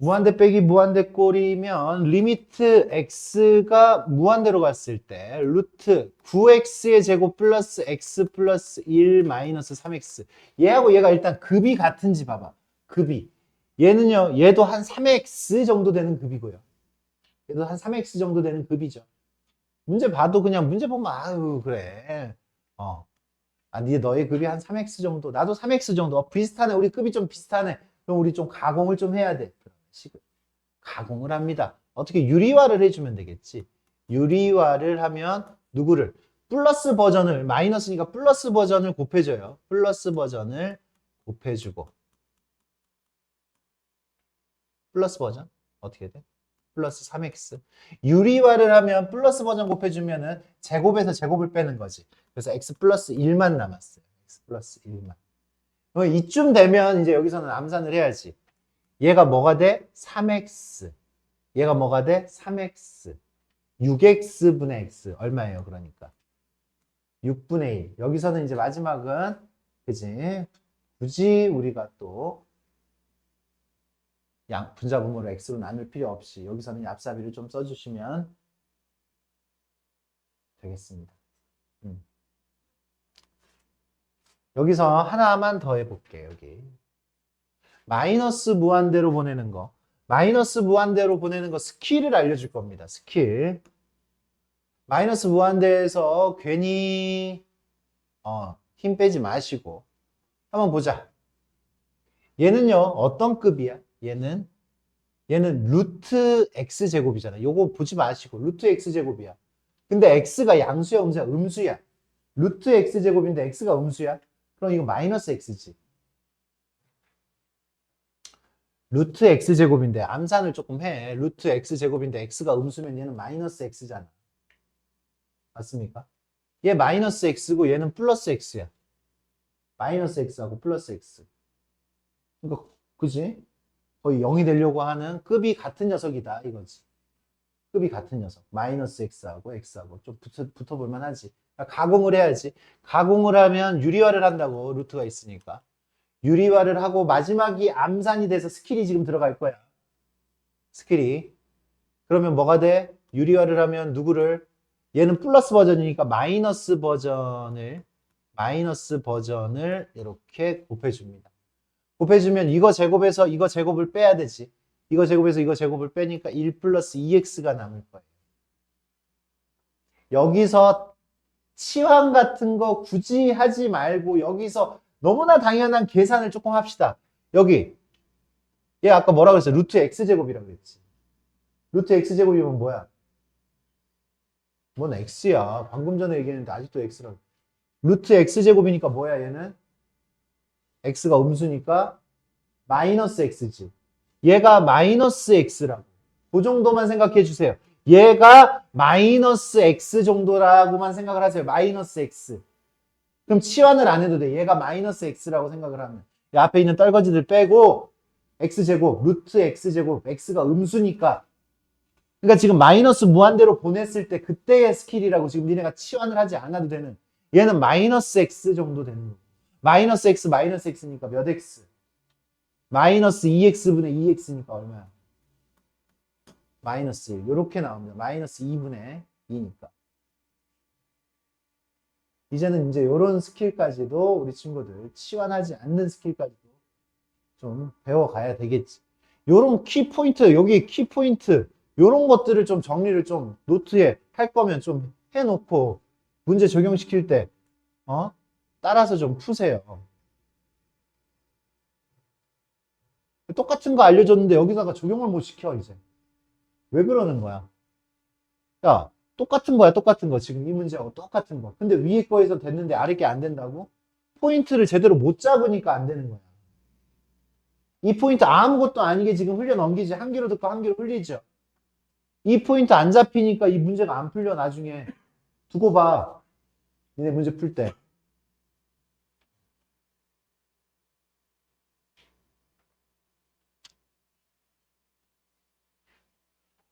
무한대 빼기 무한대꼴이면 리미트 x가 무한대로 갔을 때 루트 9x의 제곱 플러스 x 플러스 1 마이너스 3x 얘하고 얘가 일단 급이 같은지 봐봐. 급이. 얘는요. 얘도 한 3x 정도 되는 급이고요. 얘도 한 3x 정도 되는 급이죠. 문제 봐도 그냥 문제 보면 아유 그래. 너의 급이 한 3x 정도. 나도 3x 정도. 비슷하네. 우리 급이 좀 비슷하네. 그럼 우리 좀 가공을 좀 해야 돼. 가공을 합니다. 어떻게 유리화를 해주면 되겠지. 유리화를 하면 누구를? 플러스 버전을 마이너스니까 플러스 버전을 곱해줘요. 플러스 버전을 곱해주고 플러스 버전 어떻게 돼? 플러스 3x. 유리화를 하면 플러스 버전 곱해주면은 제곱에서 제곱을 빼는 거지. 그래서 x 플러스 1만 남았어요. x 플러스 1만. 이쯤 되면 이제 여기서는 암산을 해야지. 얘가 뭐가 돼? 3x. 얘가 뭐가 돼? 3x. 6x분의 x. 얼마예요, 그러니까? 6분의 1. 여기서는 이제 마지막은, 그지? 굳이 우리가 또 분자분모를 x로 나눌 필요 없이 여기서는 얍사비를 좀 써주시면 되겠습니다. 여기서 하나만 더 해볼게요. 여기 마이너스 무한대로 보내는 거. 마이너스 무한대로 보내는 거 스킬을 알려줄 겁니다. 스킬. 마이너스 무한대에서 괜히 힘 빼지 마시고 한번 보자. 얘는요 어떤 급이야? 얘는 루트 x제곱이잖아. 요거 보지 마시고 루트 x제곱이야. 근데 x가 양수야 음수야? 음수야. 루트 x제곱인데 x가 음수야? 그럼 이거 마이너스 x지. 루트 x제곱인데 암산을 조금 해. 루트 x제곱인데 x가 음수면 얘는 마이너스 x잖아. 맞습니까? 얘 마이너스 x고 얘는 플러스 x야. 마이너스 x하고 플러스 x. 그러니까 그지? 거의 0이 되려고 하는 급이 같은 녀석이다 이거지. 급이 같은 녀석. 마이너스 x하고 좀 붙어볼 만하지. 그러니까 가공을 해야지. 가공을 하면 유리화를 한다고 루트가 있으니까. 유리화를 하고 마지막이 암산이 돼서 스킬이 지금 들어갈 거야. 스킬이. 그러면 뭐가 돼? 유리화를 하면 누구를? 얘는 플러스 버전이니까 마이너스 버전을 이렇게 곱해줍니다. 곱해주면 이거 제곱에서 이거 제곱을 빼야 되지. 이거 제곱에서 이거 제곱을 빼니까 1 플러스 2x가 남을 거예요. 여기서 치환 같은 거 굳이 하지 말고 여기서 너무나 당연한 계산을 조금 합시다. 여기 얘 아까 뭐라고 그랬어? 루트 x제곱이라고 그랬지. 루트 x제곱이면 뭐야? 뭔 x야. 방금 전에 얘기했는데 아직도 x라고. 루트 x제곱이니까 뭐야 얘는? x가 음수니까 마이너스 x지. 얘가 마이너스 x라고. 그 정도만 생각해 주세요. 얘가 마이너스 x 정도라고만 생각을 하세요. 마이너스 x. 그럼 치환을 안 해도 돼. 얘가 마이너스 x라고 생각을 하면. 이 앞에 있는 떨거지들 빼고 x제곱, 루트 x제곱, x가 음수니까. 그러니까 지금 마이너스 무한대로 보냈을 때 그때의 스킬이라고 지금 니네가 치환을 하지 않아도 되는. 얘는 마이너스 x 정도 되는 거고. 마이너스 x니까 몇 x? 마이너스 2x분의 2x니까 얼마야? 마이너스 1. 이렇게 나옵니다. 마이너스 2분의 2니까. 이제는 이제 이런 스킬까지도 우리 친구들 치환하지 않는 스킬까지도 좀 배워가야 되겠지. 요런 키포인트, 여기 키포인트, 요런 것들을 좀 정리를 좀 노트에 할 거면 좀 해놓고 문제 적용시킬 때, 따라서 좀 푸세요. 똑같은 거 알려줬는데 여기다가 적용을 못 시켜, 이제. 왜 그러는 거야? 야, 똑같은 거야, 똑같은 거. 지금 이 문제하고 똑같은 거. 근데 위에 거에서 됐는데 아래 게 안 된다고? 포인트를 제대로 못 잡으니까 안 되는 거야. 이 포인트 아무것도 아니게 지금 흘려 넘기지. 한 개로 듣고 한 개로 흘리죠. 이 포인트 안 잡히니까 이 문제가 안 풀려, 나중에. 두고 봐. 니네 문제 풀 때.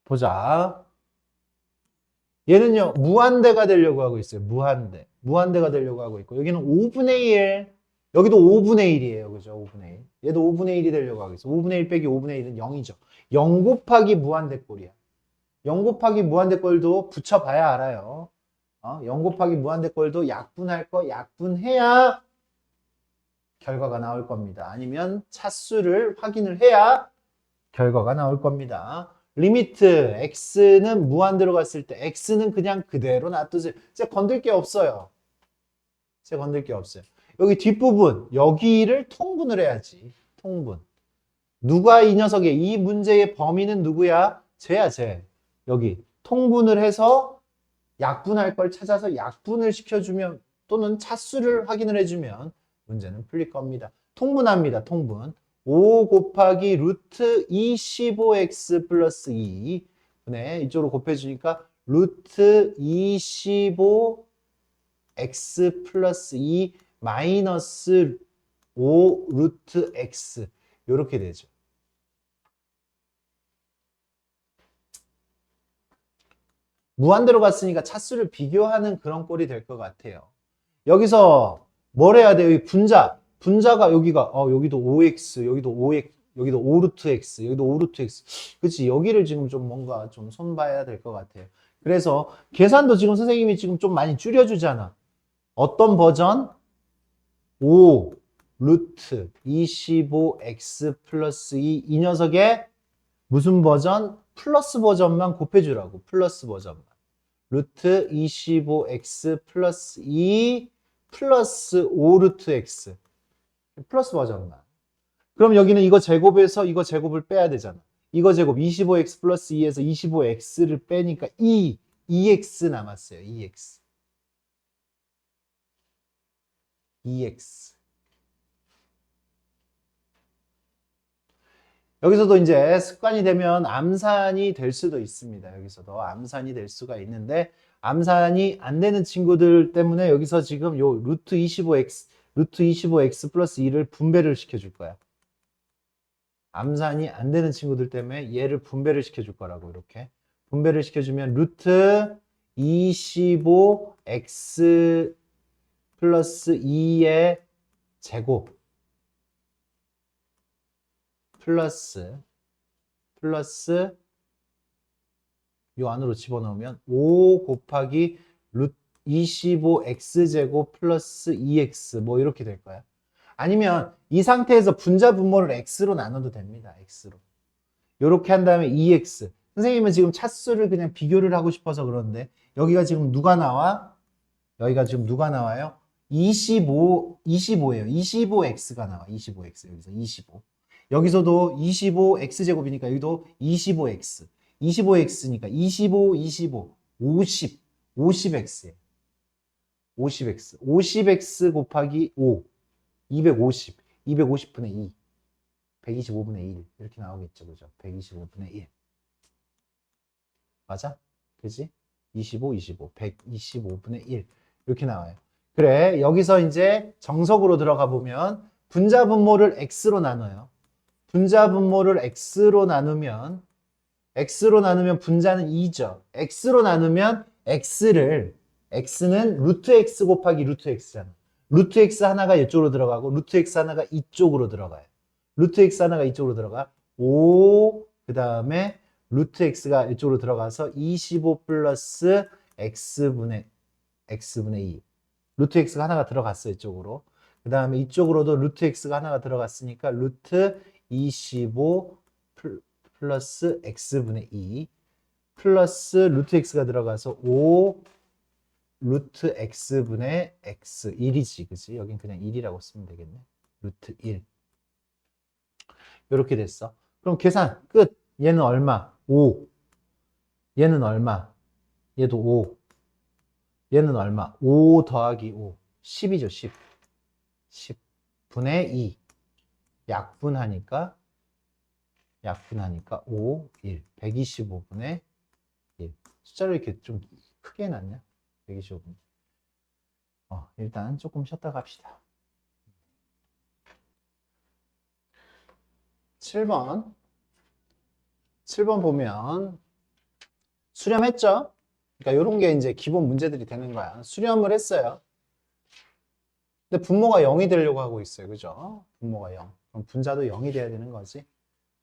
보자. 얘는요, 무한대가 되려고 하고 있어요. 무한대. 무한대가 되려고 하고 있고. 여기는 5분의 1. 여기도 5분의 1이에요. 그죠? 5분의 1. 얘도 5분의 1이 되려고 하고 있어. 5분의 1 빼기 5분의 1은 0이죠. 0 곱하기 무한대꼴이야. 0 곱하기 무한대꼴도 붙여봐야 알아요. 0 곱하기 무한대꼴도 약분할 거 약분해야 결과가 나올 겁니다. 아니면 차수를 확인을 해야 결과가 나올 겁니다. 리미트 x는 무한대로 갔을 때 x는 그냥 그대로 놔두세요. 이제 건들 게 없어요. 이제 건들 게 없어요. 여기 뒷부분 여기를 통분을 해야지. 통분. 누가 이 녀석의 이 문제의 범위는 누구야? 쟤야 쟤. 여기 통분을 해서 약분할 걸 찾아서 약분을 시켜주면 또는 차수를 확인을 해주면 문제는 풀릴 겁니다. 통분합니다. 통분. 5 곱하기 루트 25x 플러스 2분의 이쪽으로 곱해주니까 루트 25x 플러스 2 마이너스 5 루트 x 이렇게 되죠. 무한대로 갔으니까 차수를 비교하는 그런 꼴이 될 것 같아요. 여기서 뭘 해야 돼요? 이 분자가 여기가 여기도 5x, 여기도 5x, 여기도 5루트 x, 여기도 5루트 x. 그치? 여기를 지금 좀 뭔가 좀 손봐야 될 것 같아요. 그래서 계산도 지금 선생님이 지금 좀 많이 줄여주잖아. 어떤 버전? 5 루트 25x 플러스 2이 녀석의 무슨 버전? 플러스 버전만 곱해주라고. 플러스 버전만. 루트 25x 플러스 2 플러스 5 루트 x. 플러스 버전만. 그럼 여기는 이거 제곱에서 이거 제곱을 빼야 되잖아. 이거 제곱 25x 플러스 2에서 25x를 빼니까 2x 남았어요. 2x. 2x. 여기서도 이제 습관이 되면 암산이 될 수도 있습니다. 여기서도 암산이 될 수가 있는데 암산이 안 되는 친구들 때문에 여기서 지금 요 루트 25x 플러스 2를 분배를 시켜줄 거야. 암산이 안 되는 친구들 때문에 얘를 분배를 시켜줄 거라고 이렇게. 분배를 시켜주면 루트 25x 플러스 2의 제곱 플러스 요 안으로 집어넣으면 5 곱하기 루트 25x제곱 플러스 2x 뭐 이렇게 될 거야. 아니면 이 상태에서 분자 분모를 x로 나눠도 됩니다. x로. 이렇게 한 다음에 2x. 선생님은 지금 차수를 그냥 비교를 하고 싶어서 그러는데 여기가 지금 누가 나와? 여기가 지금 누가 나와요? 25예요. 25x가 나와. 25x 여기서 25. 여기서도 25x제곱이니까 여기도 25x. 25x니까 25, 50. 50x예요. 50x. 50x 곱하기 5. 250. 250분의 2. 125분의 1. 이렇게 나오겠죠. 그죠? 125분의 1. 맞아? 그지? 25, 125분의 1. 이렇게 나와요. 그래. 여기서 이제 정석으로 들어가 보면 분자 분모를 x로 나눠요. 분자 분모를 x로 나누면 분자는 2죠. x로 나누면 x는 루트 x 곱하기 루트 x잖아. 루트 x 하나가 이쪽으로 들어가고 루트 x 하나가 이쪽으로 들어가요. 루트 x 하나가 이쪽으로 들어가 5 그 다음에 루트 x가 이쪽으로 들어가서 25 플러스 x분의 2 루트 x가 하나가 들어갔어 이쪽으로. 그 다음에 이쪽으로도 루트 x가 하나가 들어갔으니까 루트 25 플러스 x분의 2 플러스 루트 x가 들어가서 5 루트 x분의 x 1이지 그치? 여긴 그냥 1이라고 쓰면 되겠네. 루트 1 이렇게 됐어. 그럼 계산 끝. 얘는 얼마? 5. 얘는 얼마? 얘도 5. 얘는 얼마? 5 더하기 5 10이죠. 10 10분의 2 약분하니까 5, 1 125분의 1 숫자를 이렇게 좀 크게 해놨냐? 125분. 일단 조금 쉬었다 갑시다. 7번 보면 수렴했죠? 그러니까 이런 게 이제 기본 문제들이 되는 거야. 수렴을 했어요. 근데 분모가 0이 되려고 하고 있어요. 그죠? 분모가 0. 그럼 분자도 0이 돼야 되는 거지.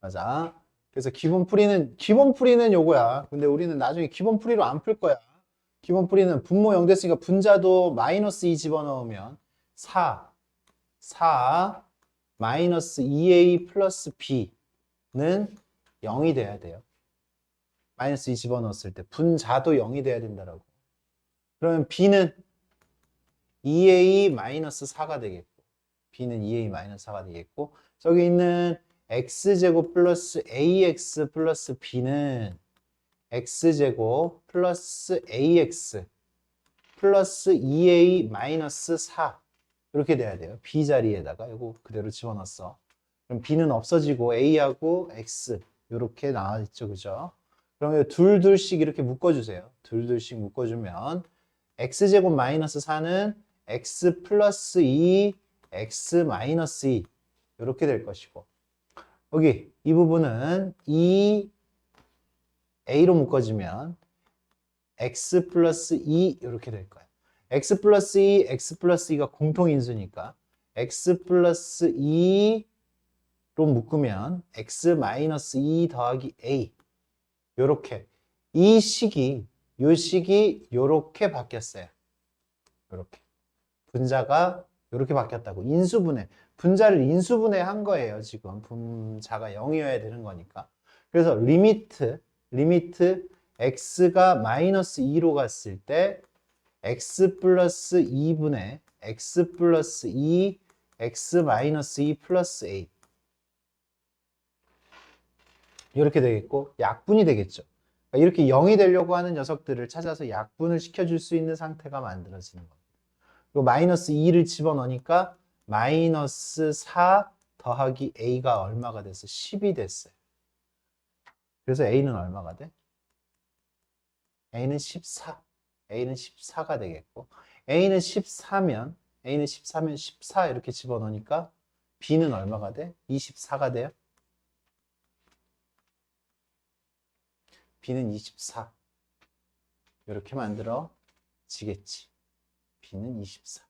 맞아. 그래서 기본 풀이는 요거야. 근데 우리는 나중에 기본 풀이로 안 풀 거야. 기본 풀이는 분모 0 됐으니까 분자도 마이너스 2 집어넣으면 4 마이너스 2a 플러스 b는 0이 돼야 돼요. 마이너스 2 집어넣었을 때 분자도 0이 돼야 된다라고. 그러면 b는 2a 마이너스 4가 되겠고 b는 2a 마이너스 4가 되겠고 저기 있는 x제곱 플러스 ax 플러스 b는 x제곱 플러스 ax 플러스 2a 마이너스 4 이렇게 돼야 돼요. b 자리에다가 이거 그대로 집어넣었어. 그럼 b는 없어지고 a하고 x 이렇게 나와 있죠. 그죠? 그러면 둘씩 이렇게 묶어주세요. 둘씩 묶어주면 x제곱 마이너스 4는 x 플러스 2, x 마이너스 2 이렇게 될 것이고 여기 이 부분은 2a로 묶어주면 x 플러스 2 이렇게 될 거예요. x 플러스 2, x 플러스 2가 공통인수니까 x 플러스 2로 묶으면 x 마이너스 2 더하기 a 요렇게 이 식이 요렇게 바뀌었어요. 요렇게 분자가 요렇게 바뀌었다고. 인수분해 분자를 인수분해 한 거예요. 지금 분자가 0이어야 되는 거니까. 그래서 리미트 x가 마이너스 2로 갔을 때 x 플러스 2분의 x 플러스 2 x 마이너스 2 플러스 a 이렇게 되겠고 약분이 되겠죠. 그러니까 이렇게 0이 되려고 하는 녀석들을 찾아서 약분을 시켜줄 수 있는 상태가 만들어지는 겁니다. 그리고 마이너스 2를 집어넣으니까 마이너스 4 더하기 a가 얼마가 돼서 10이 됐어요. 그래서 a는 얼마가 돼? a는 14. a는 14가 되겠고 a는 14면 14 이렇게 집어넣으니까 b는 얼마가 돼? 24가 돼요. b는 24 이렇게 만들어지겠지. b는 24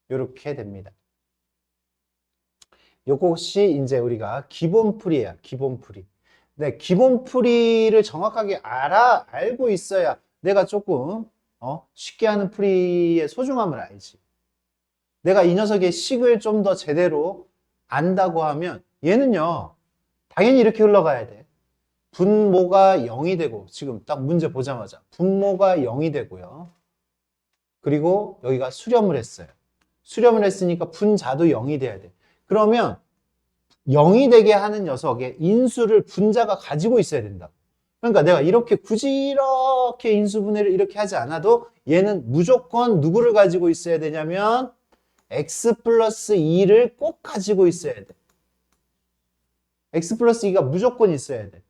이렇게 됩니다. 이것이 이제 우리가 기본풀이야. 기본풀이. 네, 기본풀이를 정확하게 알고 있어야 내가 조금 쉽게 하는 풀이의 소중함을 알지. 내가 이 녀석의 식을 좀 더 제대로 안다고 하면 얘는요 당연히 이렇게 흘러가야 돼. 분모가 0이 되고 지금 딱 문제 보자마자 분모가 0이 되고요. 그리고 여기가 수렴을 했어요. 수렴을 했으니까 분자도 0이 돼야 돼. 그러면 0이 되게 하는 녀석의 인수를 분자가 가지고 있어야 된다. 그러니까 내가 굳이 이렇게 인수분해를 이렇게 하지 않아도 얘는 무조건 누구를 가지고 있어야 되냐면 x 플러스 2를 꼭 가지고 있어야 돼. x 플러스 2가 무조건 있어야 돼.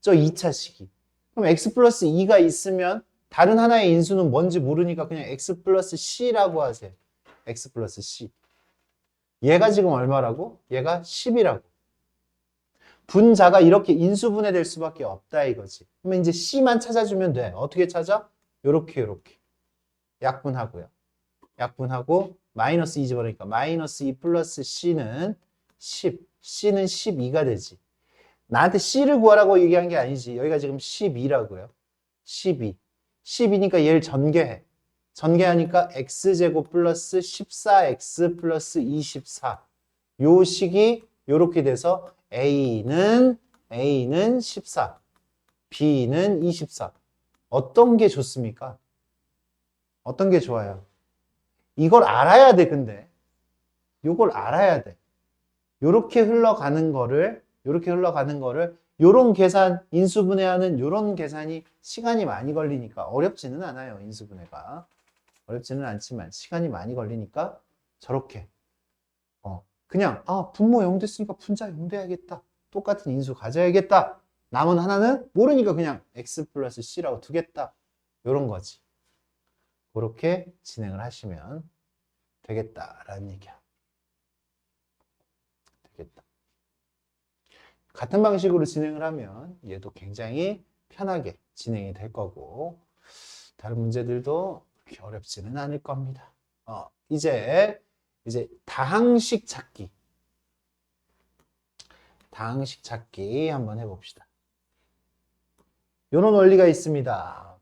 저 2차 식이. 그럼 x 플러스 2가 있으면 다른 하나의 인수는 뭔지 모르니까 그냥 x 플러스 c라고 하세요. x 플러스 c. 얘가 지금 얼마라고? 얘가 10이라고. 분자가 이렇게 인수분해될 수밖에 없다 이거지. 그러면 이제 c만 찾아주면 돼. 어떻게 찾아? 요렇게 약분하고요. 약분하고 마이너스 2 집어넣으니까 마이너스 2 플러스 c는 10. c는 12가 되지. 나한테 c를 구하라고 얘기한 게 아니지. 여기가 지금 12라고요. 12. 10이니까 얘를 전개해. 전개하니까 x제곱 플러스 14x 플러스 24. 요 식이 요렇게 돼서 A는 14, B는 24. 어떤 게 좋습니까? 어떤 게 좋아요? 이걸 알아야 돼, 근데. 요걸 알아야 돼. 요렇게 흘러가는 거를, 요런 계산, 인수분해하는 요런 계산이 시간이 많이 걸리니까 어렵지는 않아요, 인수분해가. 어렵지는 않지만 시간이 많이 걸리니까 저렇게. 그냥 분모 0 됐으니까 분자 0 돼야겠다. 똑같은 인수 가져야겠다. 남은 하나는 모르니까 그냥 x 플러스 c라고 두겠다. 이런 거지. 그렇게 진행을 하시면 되겠다라는 얘기야. 되겠다. 같은 방식으로 진행을 하면 얘도 굉장히 편하게 진행이 될 거고 다른 문제들도 그렇게 어렵지는 않을 겁니다. 이제 다항식 찾기. 다항식 찾기 한번 해봅시다. 이런 원리가 있습니다.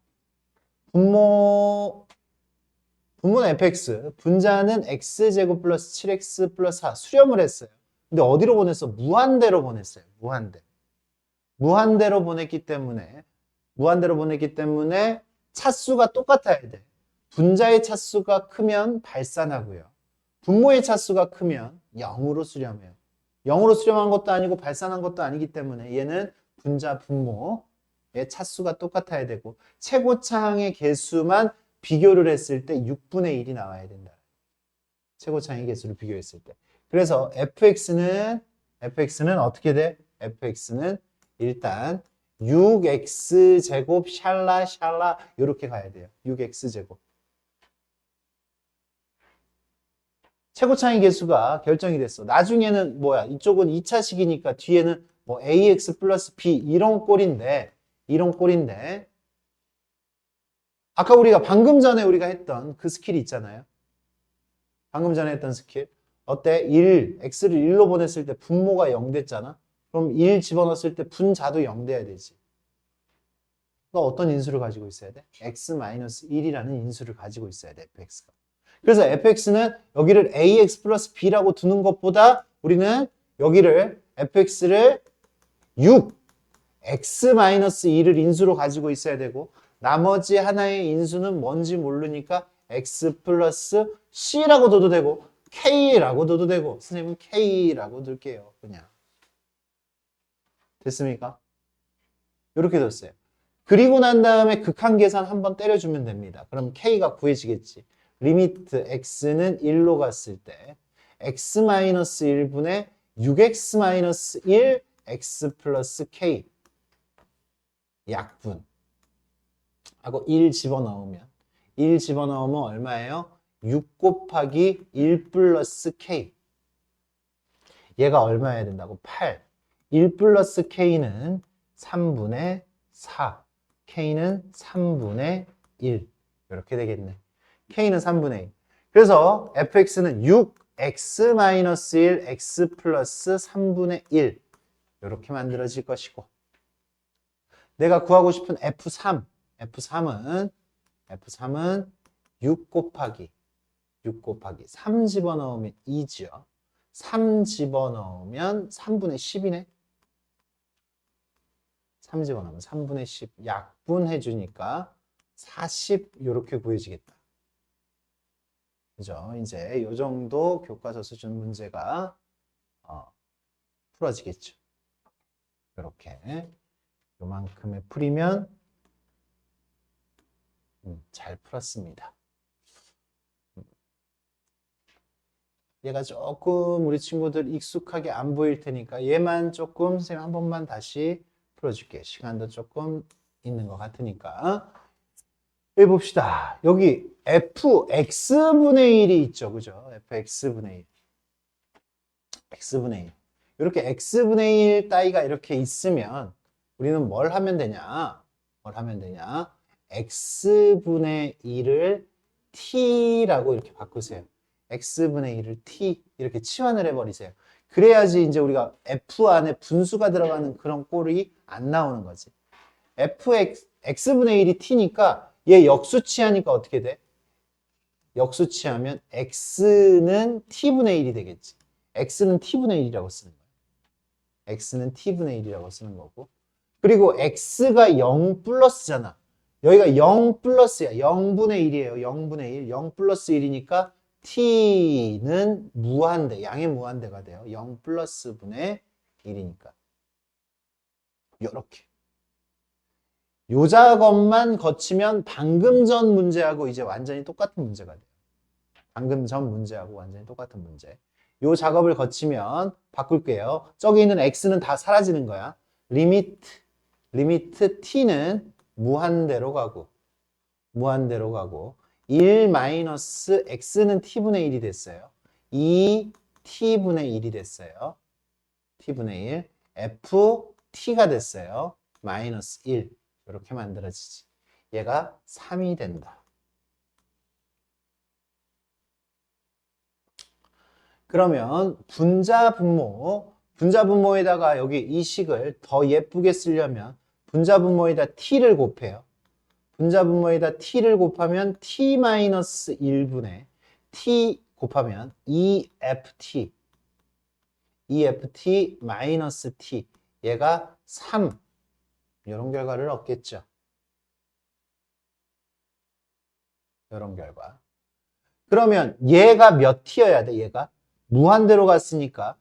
분모는 fx, 분자는 x제곱 플러스 7x 플러스 4 수렴을 했어요. 근데 어디로 보냈어? 무한대로 보냈어요. 무한대로 보냈기 때문에 차수가 똑같아야 돼. 분자의 차수가 크면 발산하고요. 분모의 차수가 크면 0으로 수렴해요. 0으로 수렴한 것도 아니고 발산한 것도 아니기 때문에 얘는 분자 분모의 차수가 똑같아야 되고 최고차항의 개수만 비교를 했을 때 6분의 1이 나와야 된다. 최고차항의 개수를 비교했을 때. 그래서 fx는 어떻게 돼? fx는 일단 6x제곱 샬라 이렇게 가야 돼요. 6x제곱. 최고차이 계수가 결정이 됐어. 나중에는 뭐야? 이쪽은 2차식이니까 뒤에는 뭐 ax 플러스 b 이런 꼴인데 아까 우리가 방금 전에 우리가 했던 그 스킬이 있잖아요. 방금 전에 했던 스킬. 어때? 1, x를 1로 보냈을 때 분모가 0 됐잖아. 그럼 1 집어넣었을 때 분자도 0 돼야 되지. 그러니까 어떤 인수를 가지고 있어야 돼? x-1이라는 인수를 가지고 있어야 돼, fx가. 그래서 fx는 여기를 ax 플러스 b라고 두는 것보다 우리는 여기를 fx를 6, x-2를 인수로 가지고 있어야 되고 나머지 하나의 인수는 뭔지 모르니까 x 플러스 c라고 둬도 되고 k라고 둬도 되고 선생님은 k라고 둘게요. 그냥. 됐습니까? 이렇게 뒀어요. 그리고 난 다음에 극한 계산 한번 때려주면 됩니다. 그럼 k가 구해지겠지. 리미트 x는 1로 갔을 때 x-1분의 6x-1 x 플러스 k 약분 하고 1 집어넣으면 얼마예요? 6 곱하기 1 플러스 k 얘가 얼마여야 된다고? 8 1 플러스 k는 3분의 4 k는 3분의 1 이렇게 되겠네. k는 3분의 1 그래서 fx는 6x-1 x 플러스 3분의 1 이렇게 만들어질 것이고 내가 구하고 싶은 F3은 6 곱하기 3 집어넣으면 2죠. 3 집어넣으면 3분의 10이네. 3 집어넣으면 3분의 10 약분해주니까 40 이렇게 구해지겠다. 그죠? 이제 이 정도 교과서 수준 문제가 풀어지겠죠. 이렇게 요만큼에 풀이면 잘 풀었습니다. 얘가 조금 우리 친구들 익숙하게 안 보일 테니까 얘만 조금 선생님 한 번만 다시 풀어줄게요. 시간도 조금 있는 것 같으니까. 여기 봅시다. 여기 fx분의 1이 있죠. 그죠? fx분의 1. x분의 1. 이렇게 x분의 1 따위가 이렇게 있으면 우리는 뭘 하면 되냐? x분의 1을 t라고 이렇게 바꾸세요. x분의 1을 t 이렇게 치환을 해버리세요. 그래야지 이제 우리가 f 안에 분수가 들어가는 그런 꼴이 안 나오는 거지. x분의 1이 t니까 얘 역수치하니까 어떻게 돼? 역수치하면 x는 t분의 1이 되겠지. x는 t분의 1이라고 쓰는 거야. x는 t분의 1이라고 쓰는 거고 그리고 x가 0 플러스잖아. 여기가 0 플러스야. 0분의 1이에요. 0분의 1. 0 플러스 1이니까 t는 무한대, 양의 무한대가 돼요. 0 플러스 분의 1이니까. 요렇게. 요 작업만 거치면 방금 전 문제하고 이제 완전히 똑같은 문제가 돼요. 방금 전 문제하고 완전히 똑같은 문제. 요 작업을 거치면 바꿀게요. 저기 있는 x는 다 사라지는 거야. 리미트 t는 무한대로 가고 1 마이너스 x는 t분의 1이 됐어요. 2t분의 1이 됐어요. t분의 1 ft가 됐어요. 마이너스 1 이렇게 만들어지지. 얘가 3이 된다. 그러면 분자분모에다가 여기 이 식을 더 예쁘게 쓰려면 분자분모에다 t를 곱해요. 분자분모에다 t를 곱하면 t-1분의 t 곱하면 EFT 마이너스 t 얘가 3 이런 결과를 얻겠죠. 이런 결과. 그러면 얘가 몇 t여야 돼? 얘가 무한대로 갔으니까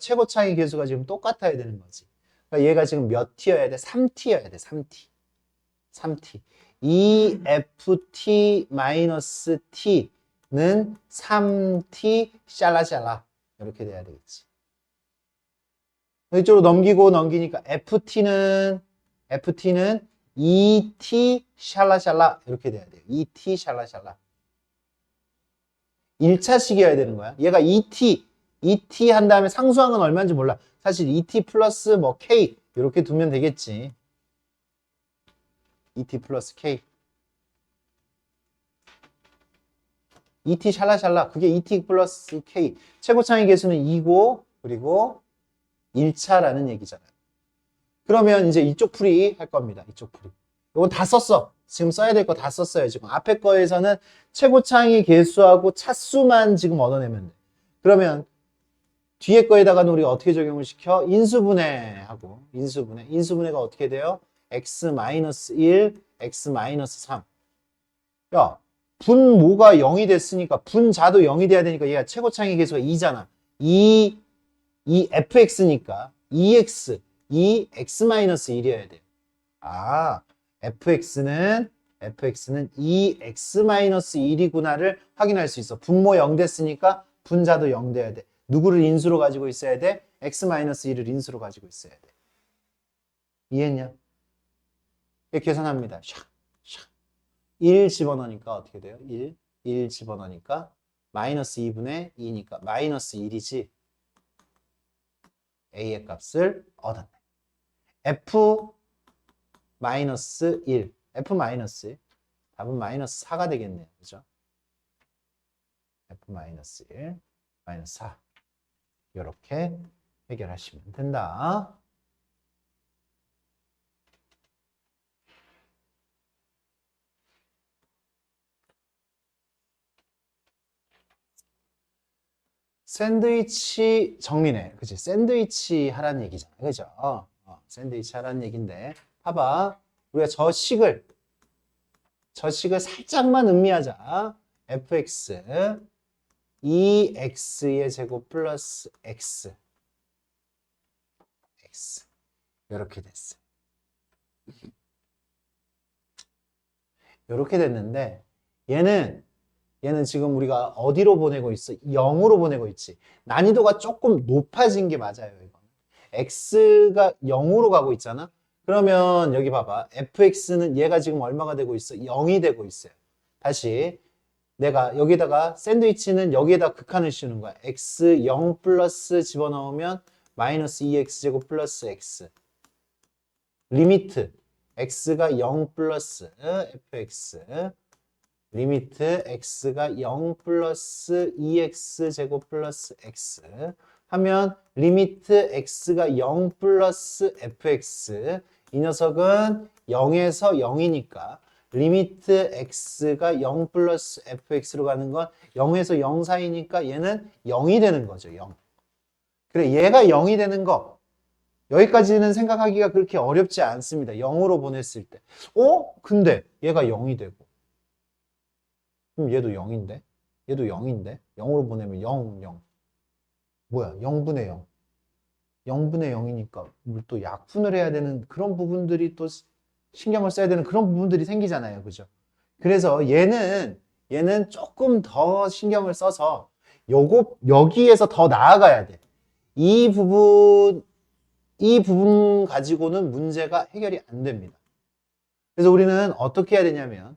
최고 차이 계수가 지금 똑같아야 되는 거지. 그러니까 얘가 지금 몇 t여야 돼? 3t여야 돼. 3t. EFT 마이너스 t는 3t 샬라샬라 이렇게 돼야 되겠지. 이쪽으로 넘기니까 FT는 ET 샬라샬라 이렇게 돼야 돼요. ET 샬라샬라. 1차식이어야 되는 거야. 얘가 ET 한 다음에 상수항은 얼마인지 몰라. 사실 ET 플러스 뭐 K 이렇게 두면 되겠지. ET 플러스 K. ET 샬라샬라. 그게 ET 플러스 K. 최고차의 개수는 2고 그리고 1차라는 얘기잖아요. 그러면 이제 이쪽 풀이 할 겁니다. 이쪽 풀이. 이건 다 썼어. 지금 써야 될 거 다 썼어요. 지금 앞에 거에서는 최고차의 개수하고 차수만 지금 얻어내면 돼. 그러면 뒤에 거에다가는 우리가 어떻게 적용을 시켜? 인수분해하고 인수분해가 어떻게 돼요? x-1, x-3. 야, 분모가 0이 됐으니까 분자도 0이 돼야 되니까 얘가 최고차의 개수가 2잖아. 이 fx니까 2x, 2x-1이어야 돼요. 아, fx는 2x-1이구나를 확인할 수 있어. 분모 0 됐으니까 분자도 0 돼야 돼. 누구를 인수로 가지고 있어야 돼? x-1을 인수로 가지고 있어야 돼. 이해했냐? 이렇게 계산합니다. 샥, 샥. 1 집어넣으니까 어떻게 돼요? 1 집어넣으니까 마이너스 2분의 2니까 마이너스 1이지. A의 값을 얻었네. F 마이너스 1. F 마이너스 1. 답은 마이너스 4가 되겠네요. 그죠? F 마이너스 1, 마이너스 4. 이렇게 해결하시면 된다. 샌드위치 정리네. 그치? 샌드위치 하라는 얘기잖아. 그죠? 샌드위치 하라는 얘기인데. 봐봐. 우리가 저 식을 살짝만 음미하자. fx 2x의 제곱 플러스 x 이렇게 됐어요. 이렇게 됐는데 얘는 지금 우리가 어디로 보내고 있어? 0으로 보내고 있지. 난이도가 조금 높아진 게 맞아요. 이거는. x가 0으로 가고 있잖아. 그러면 여기 봐봐. fx는 얘가 지금 얼마가 되고 있어? 0이 되고 있어요. 다시 내가 여기다가 샌드위치는 여기에다 극한을 씌우는 거야. x 0 플러스 집어넣으면 마이너스 2x제곱 플러스 x. 리미트 x가 0 플러스 fx 리미트 x가 0 플러스 2x제곱 플러스 x 하면 리미트 x가 0 플러스 fx 이 녀석은 0에서 0이니까 리미트 x가 0 플러스 fx로 가는 건 0에서 0 사이니까 얘는 0이 되는 거죠. 0. 그래, 얘가 0이 되는 거 여기까지는 생각하기가 그렇게 어렵지 않습니다. 0으로 보냈을 때. 근데 얘가 0이 되고 그럼 얘도 0인데? 얘도 0인데? 0으로 보내면 0, 0. 뭐야? 0분의 0. 0분의 0이니까 또 약분을 해야 되는 그런 부분들이 또 신경을 써야 되는 그런 부분들이 생기잖아요. 그죠? 그래서 얘는 조금 더 신경을 써서 여기에서 더 나아가야 돼. 이 부분 가지고는 문제가 해결이 안 됩니다. 그래서 우리는 어떻게 해야 되냐면,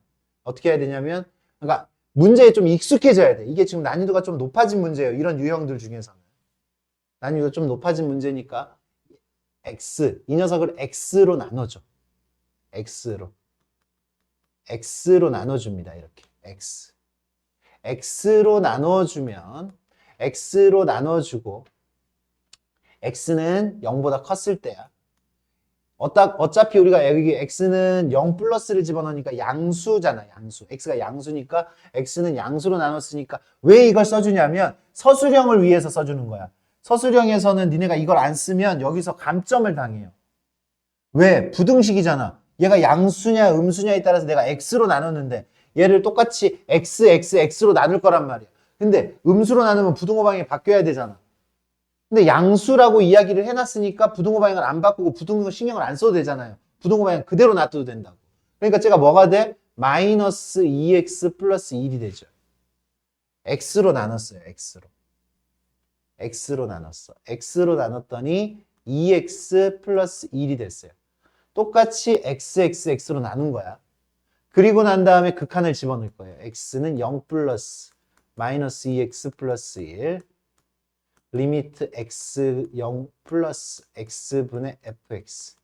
그러니까 문제에 좀 익숙해져야 돼. 이게 지금 난이도가 좀 높아진 문제예요. 이런 유형들 중에서는. 난이도가 좀 높아진 문제니까 이 녀석을 x로 나눠줘. x로 나눠줍니다. 이렇게 x로 나눠주고 x는 0보다 컸을 때야. 어차피 우리가 여기 x는 0 플러스를 집어넣으니까 양수잖아. x가 양수니까 x는 양수로 나눴으니까 왜 이걸 써주냐면 서술형을 위해서 써주는 거야. 서술형에서는 니네가 이걸 안 쓰면 여기서 감점을 당해요. 왜? 부등식이잖아. 얘가 양수냐 음수냐에 따라서 내가 x로 나눴는데 얘를 똑같이 x로 나눌 거란 말이야. 근데 음수로 나누면 부등호 방향이 바뀌어야 되잖아. 근데 양수라고 이야기를 해놨으니까 부등호 방향을 안 바꾸고 부등호 신경을 안 써도 되잖아요. 부등호 방향 그대로 놔둬도 된다고. 그러니까 제가 뭐가 돼? 마이너스 2x 플러스 1이 되죠. x로 나눴어요. x로. x로 나눴어. x로 나눴더니 2x 플러스 1이 됐어요. 똑같이 x로 나눈 거야. 그리고 난 다음에 극한을 집어넣을 거예요. x는 0 플러스 마이너스 2x 플러스 1 리미트 x 0 플러스 x분의 fx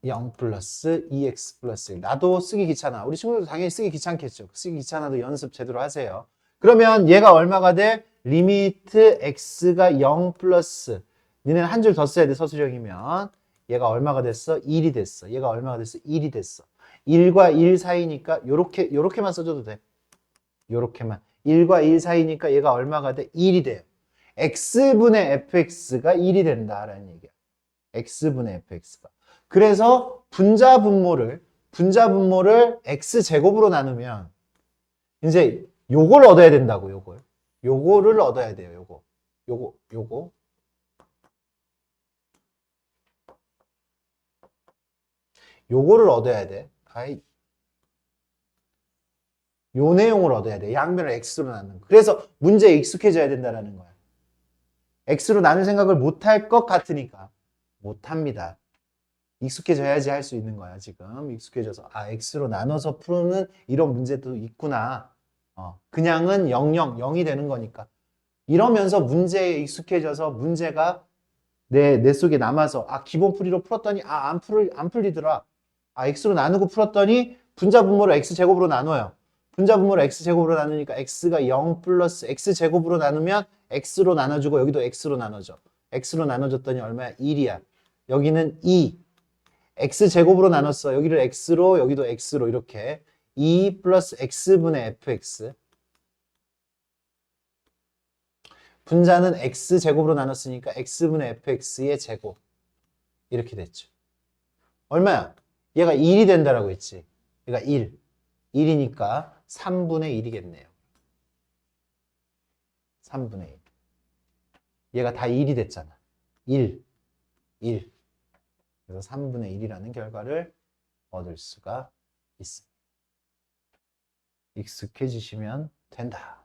0 플러스 2x 플러스 1. 나도 쓰기 귀찮아. 우리 친구들도 당연히 쓰기 귀찮겠죠. 쓰기 귀찮아도 연습 제대로 하세요. 그러면 얘가 얼마가 돼? 리미트 x가 0 플러스 니네는 한 줄 더 써야 돼. 서술형이면 얘가 얼마가 됐어? 1이 됐어. 얘가 얼마가 됐어? 1이 됐어. 1과 1 사이니까 요렇게만 써줘도 돼. 요렇게만. 1과 1 사이니까 얘가 얼마가 돼? 1이 돼요. x분의 fx가 1이 된다라는 얘기야. x분의 fx가. 그래서 분자분모를 x제곱으로 나누면 이제 요걸 얻어야 된다고, 요거를 얻어야 돼요, 요거. 요거를 얻어야 돼. 요 내용을 얻어야 돼. 양변을 x로 나누는 거. 그래서 문제에 익숙해져야 된다는 거야. x로 나눌 생각을 못 할 것 같으니까. 못 합니다. 익숙해져야지 할 수 있는 거야, 지금. 익숙해져서. x로 나눠서 푸는 이런 문제도 있구나. 그냥은 0이 되는 거니까. 이러면서 문제에 익숙해져서 문제가 내 속에 남아서, 기본풀이로 풀었더니, 안 풀리더라. x로 나누고 풀었더니 분자분모를 x제곱으로 나눠요. 분자분모를 x제곱으로 나누니까 x가 0 플러스 x제곱으로 나누면 x로 나눠주고 여기도 x로 나눠줘. x로 나눠줬더니 얼마야? 1이야. 여기는 2. x제곱으로 나눴어. 여기를 x로, 여기도 x로 이렇게 2 플러스 x분의 fx. 분자는 x제곱으로 나눴으니까 x분의 fx의 제곱. 이렇게 됐죠. 얼마야? 얘가 1이 된다라고 했지. 얘가 1. 1이니까 3분의 1이겠네요. 3분의 1. 얘가 다 1이 됐잖아. 1. 그래서 3분의 1이라는 결과를 얻을 수가 있습니다. 익숙해지시면 된다.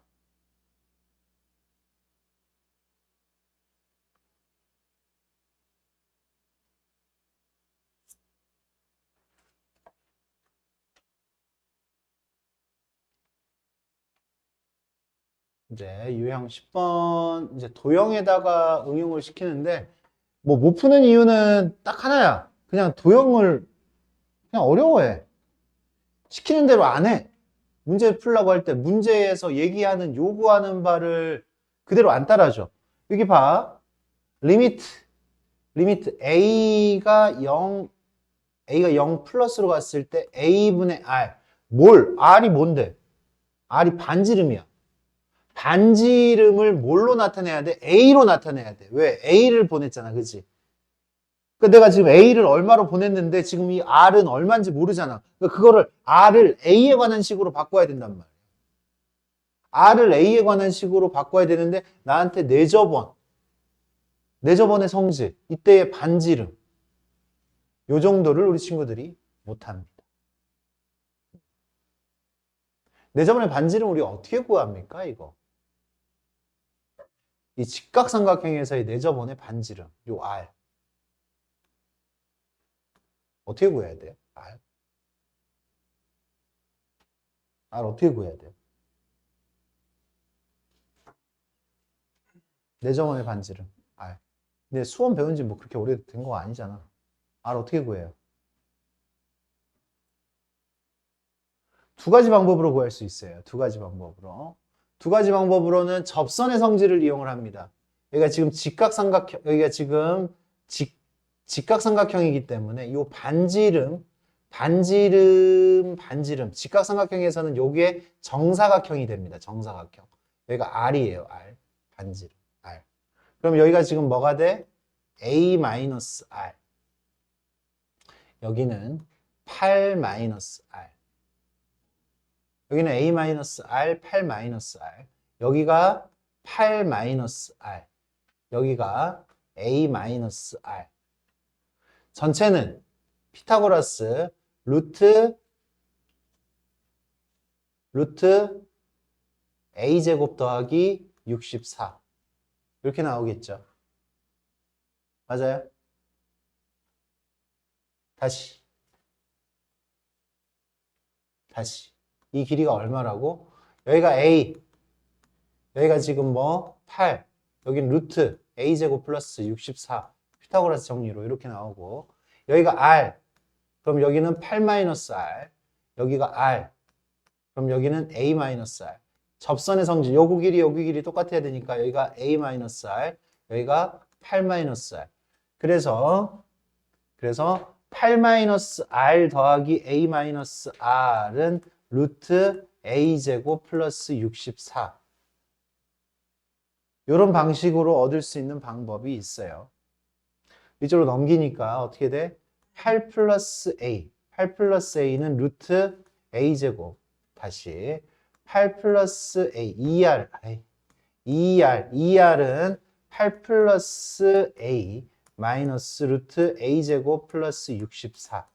이제 유형 10번 이제 도형에다가 응용을 시키는데 뭐 못 푸는 이유는 딱 하나야. 그냥 도형을 그냥 어려워해. 시키는 대로 안 해. 문제 풀라고 할 때 문제에서 얘기하는 요구하는 바를 그대로 안 따라줘. 여기 봐. 리미트 a가 0 플러스로 갔을 때 a분의 r. r이 뭔데? r이 반지름이야. 반지름을 뭘로 나타내야 돼? a로 나타내야 돼. 왜? a를 보냈잖아. 그치? 그러니까 내가 지금 a를 얼마로 보냈는데 지금 이 r은 얼마인지 모르잖아. 그러니까 그거를 r을 a에 관한 식으로 바꿔야 된단 말이야. r을 a에 관한 식으로 바꿔야 되는데 나한테 내저번의 성질, 이때의 반지름 요 정도를 우리 친구들이 못합니다. 내저번의 반지름 우리 어떻게 구합니까? 이거. 이 직각삼각형에서의 내저번의 반지름, 요 r. 어떻게 구해야 돼요? r 어떻게 구해야 돼요? 내저번의 반지름, r. 근데 수원 배운 지 뭐 그렇게 오래된 거 아니잖아. r 어떻게 구해요? 두 가지 방법으로 구할 수 있어요. 두 가지 방법으로. 두 가지 방법으로는 접선의 성질을 이용을 합니다. 여기가 지금 여기가 지금 직각삼각형이기 때문에 이 반지름, 직각삼각형에서는 요게 정사각형이 됩니다. 정사각형. 여기가 R이에요. R. 반지름. R. 그럼 여기가 지금 뭐가 돼? A-R. 여기는 8-R. 여기는 A-R, 8-R. 여기가 8-R. 여기가 A-R. 전체는 피타고라스 루트 a제곱 더하기 64 이렇게 나오겠죠. 맞아요? 다시 이 길이가 얼마라고? 여기가 a, 여기가 지금 뭐 8, 여기는 루트 a제곱 플러스 64 피타고라스 정리로 이렇게 나오고, 여기가 r, 그럼 여기는 8 마이너스 r, 여기가 r, 그럼 여기는 a 마이너스 r. 접선의 성질, 요구 길이 똑같아야 되니까 여기가 a 마이너스 r, 여기가 8 마이너스 r. 그래서 8 마이너스 r 더하기 a 마이너스 r은 루트 a 제곱 플러스 64. 이런 방식으로 얻을 수 있는 방법이 있어요. 이쪽으로 넘기니까 어떻게 돼? 8 플러스 a. 8 플러스 a는 루트 a 제곱. 다시 8 플러스 a. 2r은 8 플러스 a 마이너스 루트 a 제곱 플러스 64.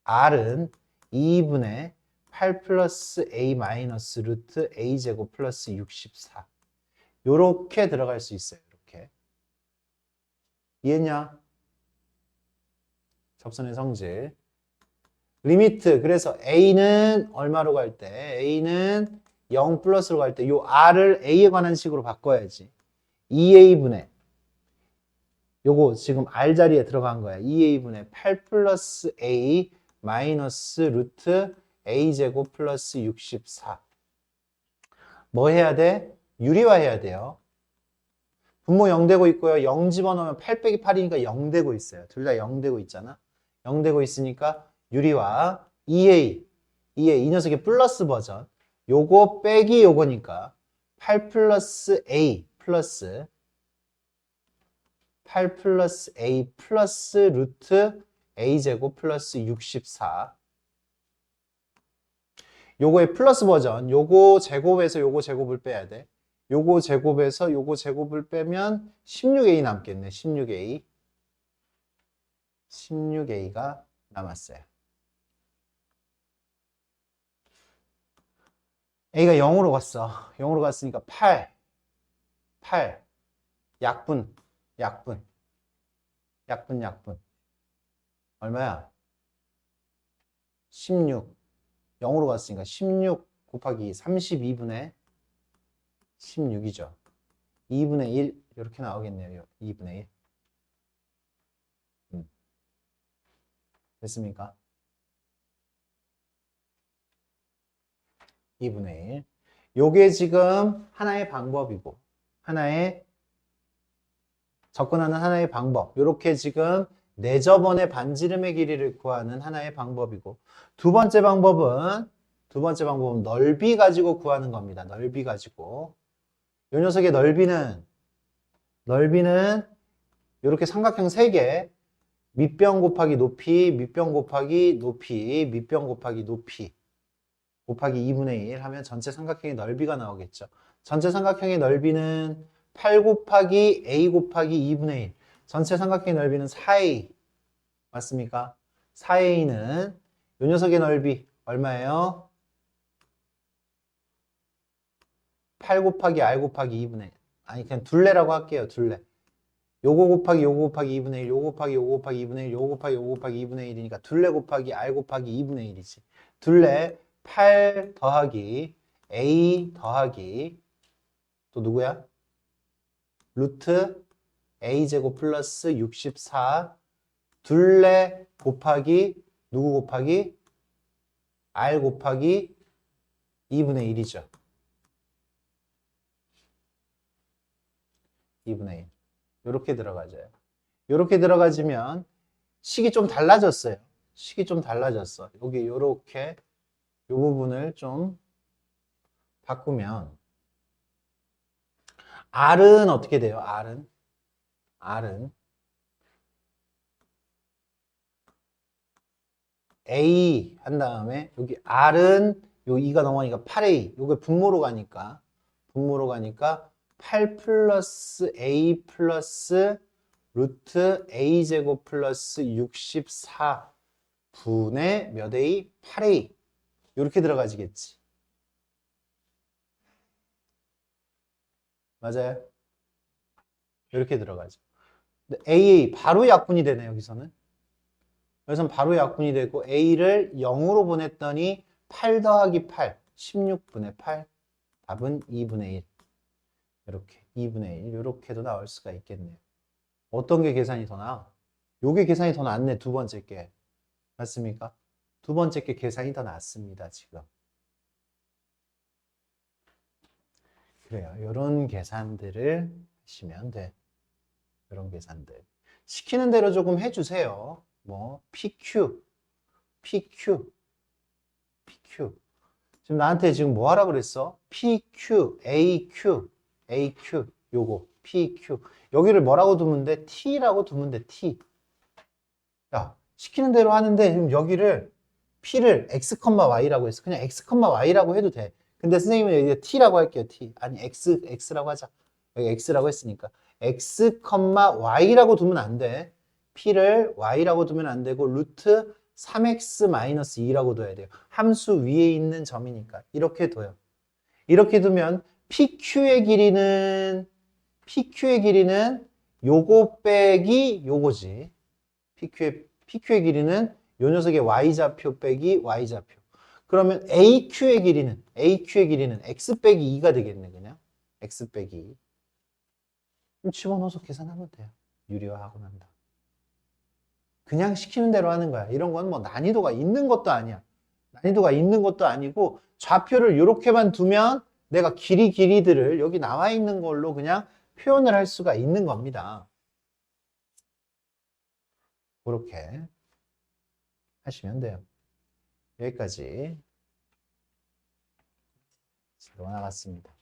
r은 2분의 8 플러스 a 마이너스 루트 a 제곱 플러스 64. 요렇게 들어갈 수 있어요. 이렇게. 이해했냐? 접선의 성질. 리미트. 그래서 a는 얼마로 갈 때? a는 0 플러스로 갈 때 요 r을 a에 관한 식으로 바꿔야지. 2a분의 요거 지금 r 자리에 들어간 거야. 2a분의 8 플러스 a 마이너스 루트 a 제곱 플러스 64. 뭐 해야 돼? 유리화해야 돼요. 분모 0 되고 있고요. 0 집어넣으면 8 빼기 8이니까 0 되고 있어요. 둘 다 0 되고 있잖아. 0 되고 있으니까 유리화 2a 이 녀석의 플러스 버전. 요거 빼기 요거니까 8 플러스 a 플러스 8 플러스 a 플러스 루트 a 제곱 플러스 64. 요거의 플러스 버전. 요거 제곱에서 요거 제곱을 빼야 돼. 요거 제곱에서 요거 제곱을 빼면 16a 남겠네. 16a. 16a가 남았어요. a가 0으로 갔어. 0으로 갔으니까 8. 약분. 얼마야? 16. 0으로 갔으니까 16 곱하기 32분의 16이죠. 2분의 1 이렇게 나오겠네요. 2분의 1. 됐습니까? 2분의 1. 요게 지금 하나의 방법이고, 하나의 접근하는 하나의 방법. 요렇게 지금 내접원의 반지름의 길이를 구하는 하나의 방법이고, 두 번째 방법은 넓이 가지고 구하는 겁니다. 넓이 가지고. 요 녀석의 넓이는 이렇게 삼각형 3개, 밑변 곱하기 높이, 밑변 곱하기 높이, 밑변 곱하기 높이 곱하기 2분의 1 하면 전체 삼각형의 넓이가 나오겠죠. 전체 삼각형의 넓이는 8 곱하기 a 곱하기 2분의 1. 전체 삼각형의 넓이는 4a. 맞습니까? 4a는 요 녀석의 넓이 얼마예요? 8 곱하기 r 곱하기 2분의 1. 아니 그냥 둘레라고 할게요. 둘레. 요거 곱하기 요거 곱하기 2분의 1, 요거 곱하기 요거 곱하기 2분의 1, 요거 곱하기 요거 곱하기 2분의 1이니까 둘레 곱하기 r 곱하기 2분의 1이지. 둘레 8 더하기 a 더하기 또 누구야? 루트 a 제곱 플러스 64 둘레 곱하기 누구 곱하기 r 곱하기 2분의 1이죠. 2분의 1. 이렇게 들어가져요. 이렇게 들어가지면 식이 좀 달라졌어요. 식이 좀 달라졌어. 여기 이렇게 이 부분을 좀 바꾸면 R은 어떻게 돼요? R은 A 한 다음에 여기 R은 요 2가 넘어가니까 8A 요게 분모로 가니까 8 플러스 A 플러스 루트 A 제곱 플러스 64 분의 몇 A? 8A 이렇게 들어가지겠지. 맞아요? 이렇게 들어가죠. 근데 AA 바로 약분이 되네 여기서는. 여기서는 바로 약분이 되고 A를 0으로 보냈더니 8 더하기 8, 16분의 8. 답은 2분의 1. 이렇게 2분의 1 이렇게도 나올 수가 있겠네요. 어떤 게 계산이 더 나아? 요게 계산이 더 낫네, 두 번째 게. 맞습니까? 두 번째 게 계산이 더 낫습니다, 지금. 그래요. 이런 계산들을 하시면 돼. 이런 계산들. 시키는 대로 조금 해주세요. 뭐, PQ, PQ, PQ. 지금 나한테 지금 뭐 하라 그랬어? PQ, AQ, AQ, 요거, PQ. 여기를 뭐라고 두면 돼? T라고 두면 돼, T. 야, 시키는 대로 하는데 지금 여기를 P를 x, y라고 했어. 그냥 x, y라고 해도 돼. 근데 선생님은 여기 t라고 할게요. t. 아니 x라고 하자. 여기 x라고 했으니까 x, y라고 두면 안 돼. P를 y라고 두면 안 되고 루트 3x-2라고 둬야 돼요. 함수 위에 있는 점이니까 이렇게 둬요. 이렇게 두면 PQ의 길이는 요거 빼기 요거지. PQ의 길이는 요 녀석의 y좌표 빼기 y좌표. 그러면 AQ의 길이는 x 빼기 2가 되겠네, 그냥. x 빼기 2. 그럼 집어넣어서 계산하면 돼요. 유리화하고 난다. 그냥 시키는 대로 하는 거야. 이런 건 뭐 난이도가 있는 것도 아니야. 난이도가 있는 것도 아니고 좌표를 이렇게만 두면 내가 길이들을 여기 나와 있는 걸로 그냥 표현을 할 수가 있는 겁니다. 그렇게 하시면 돼요. 여기까지. 잘 나갔습니다.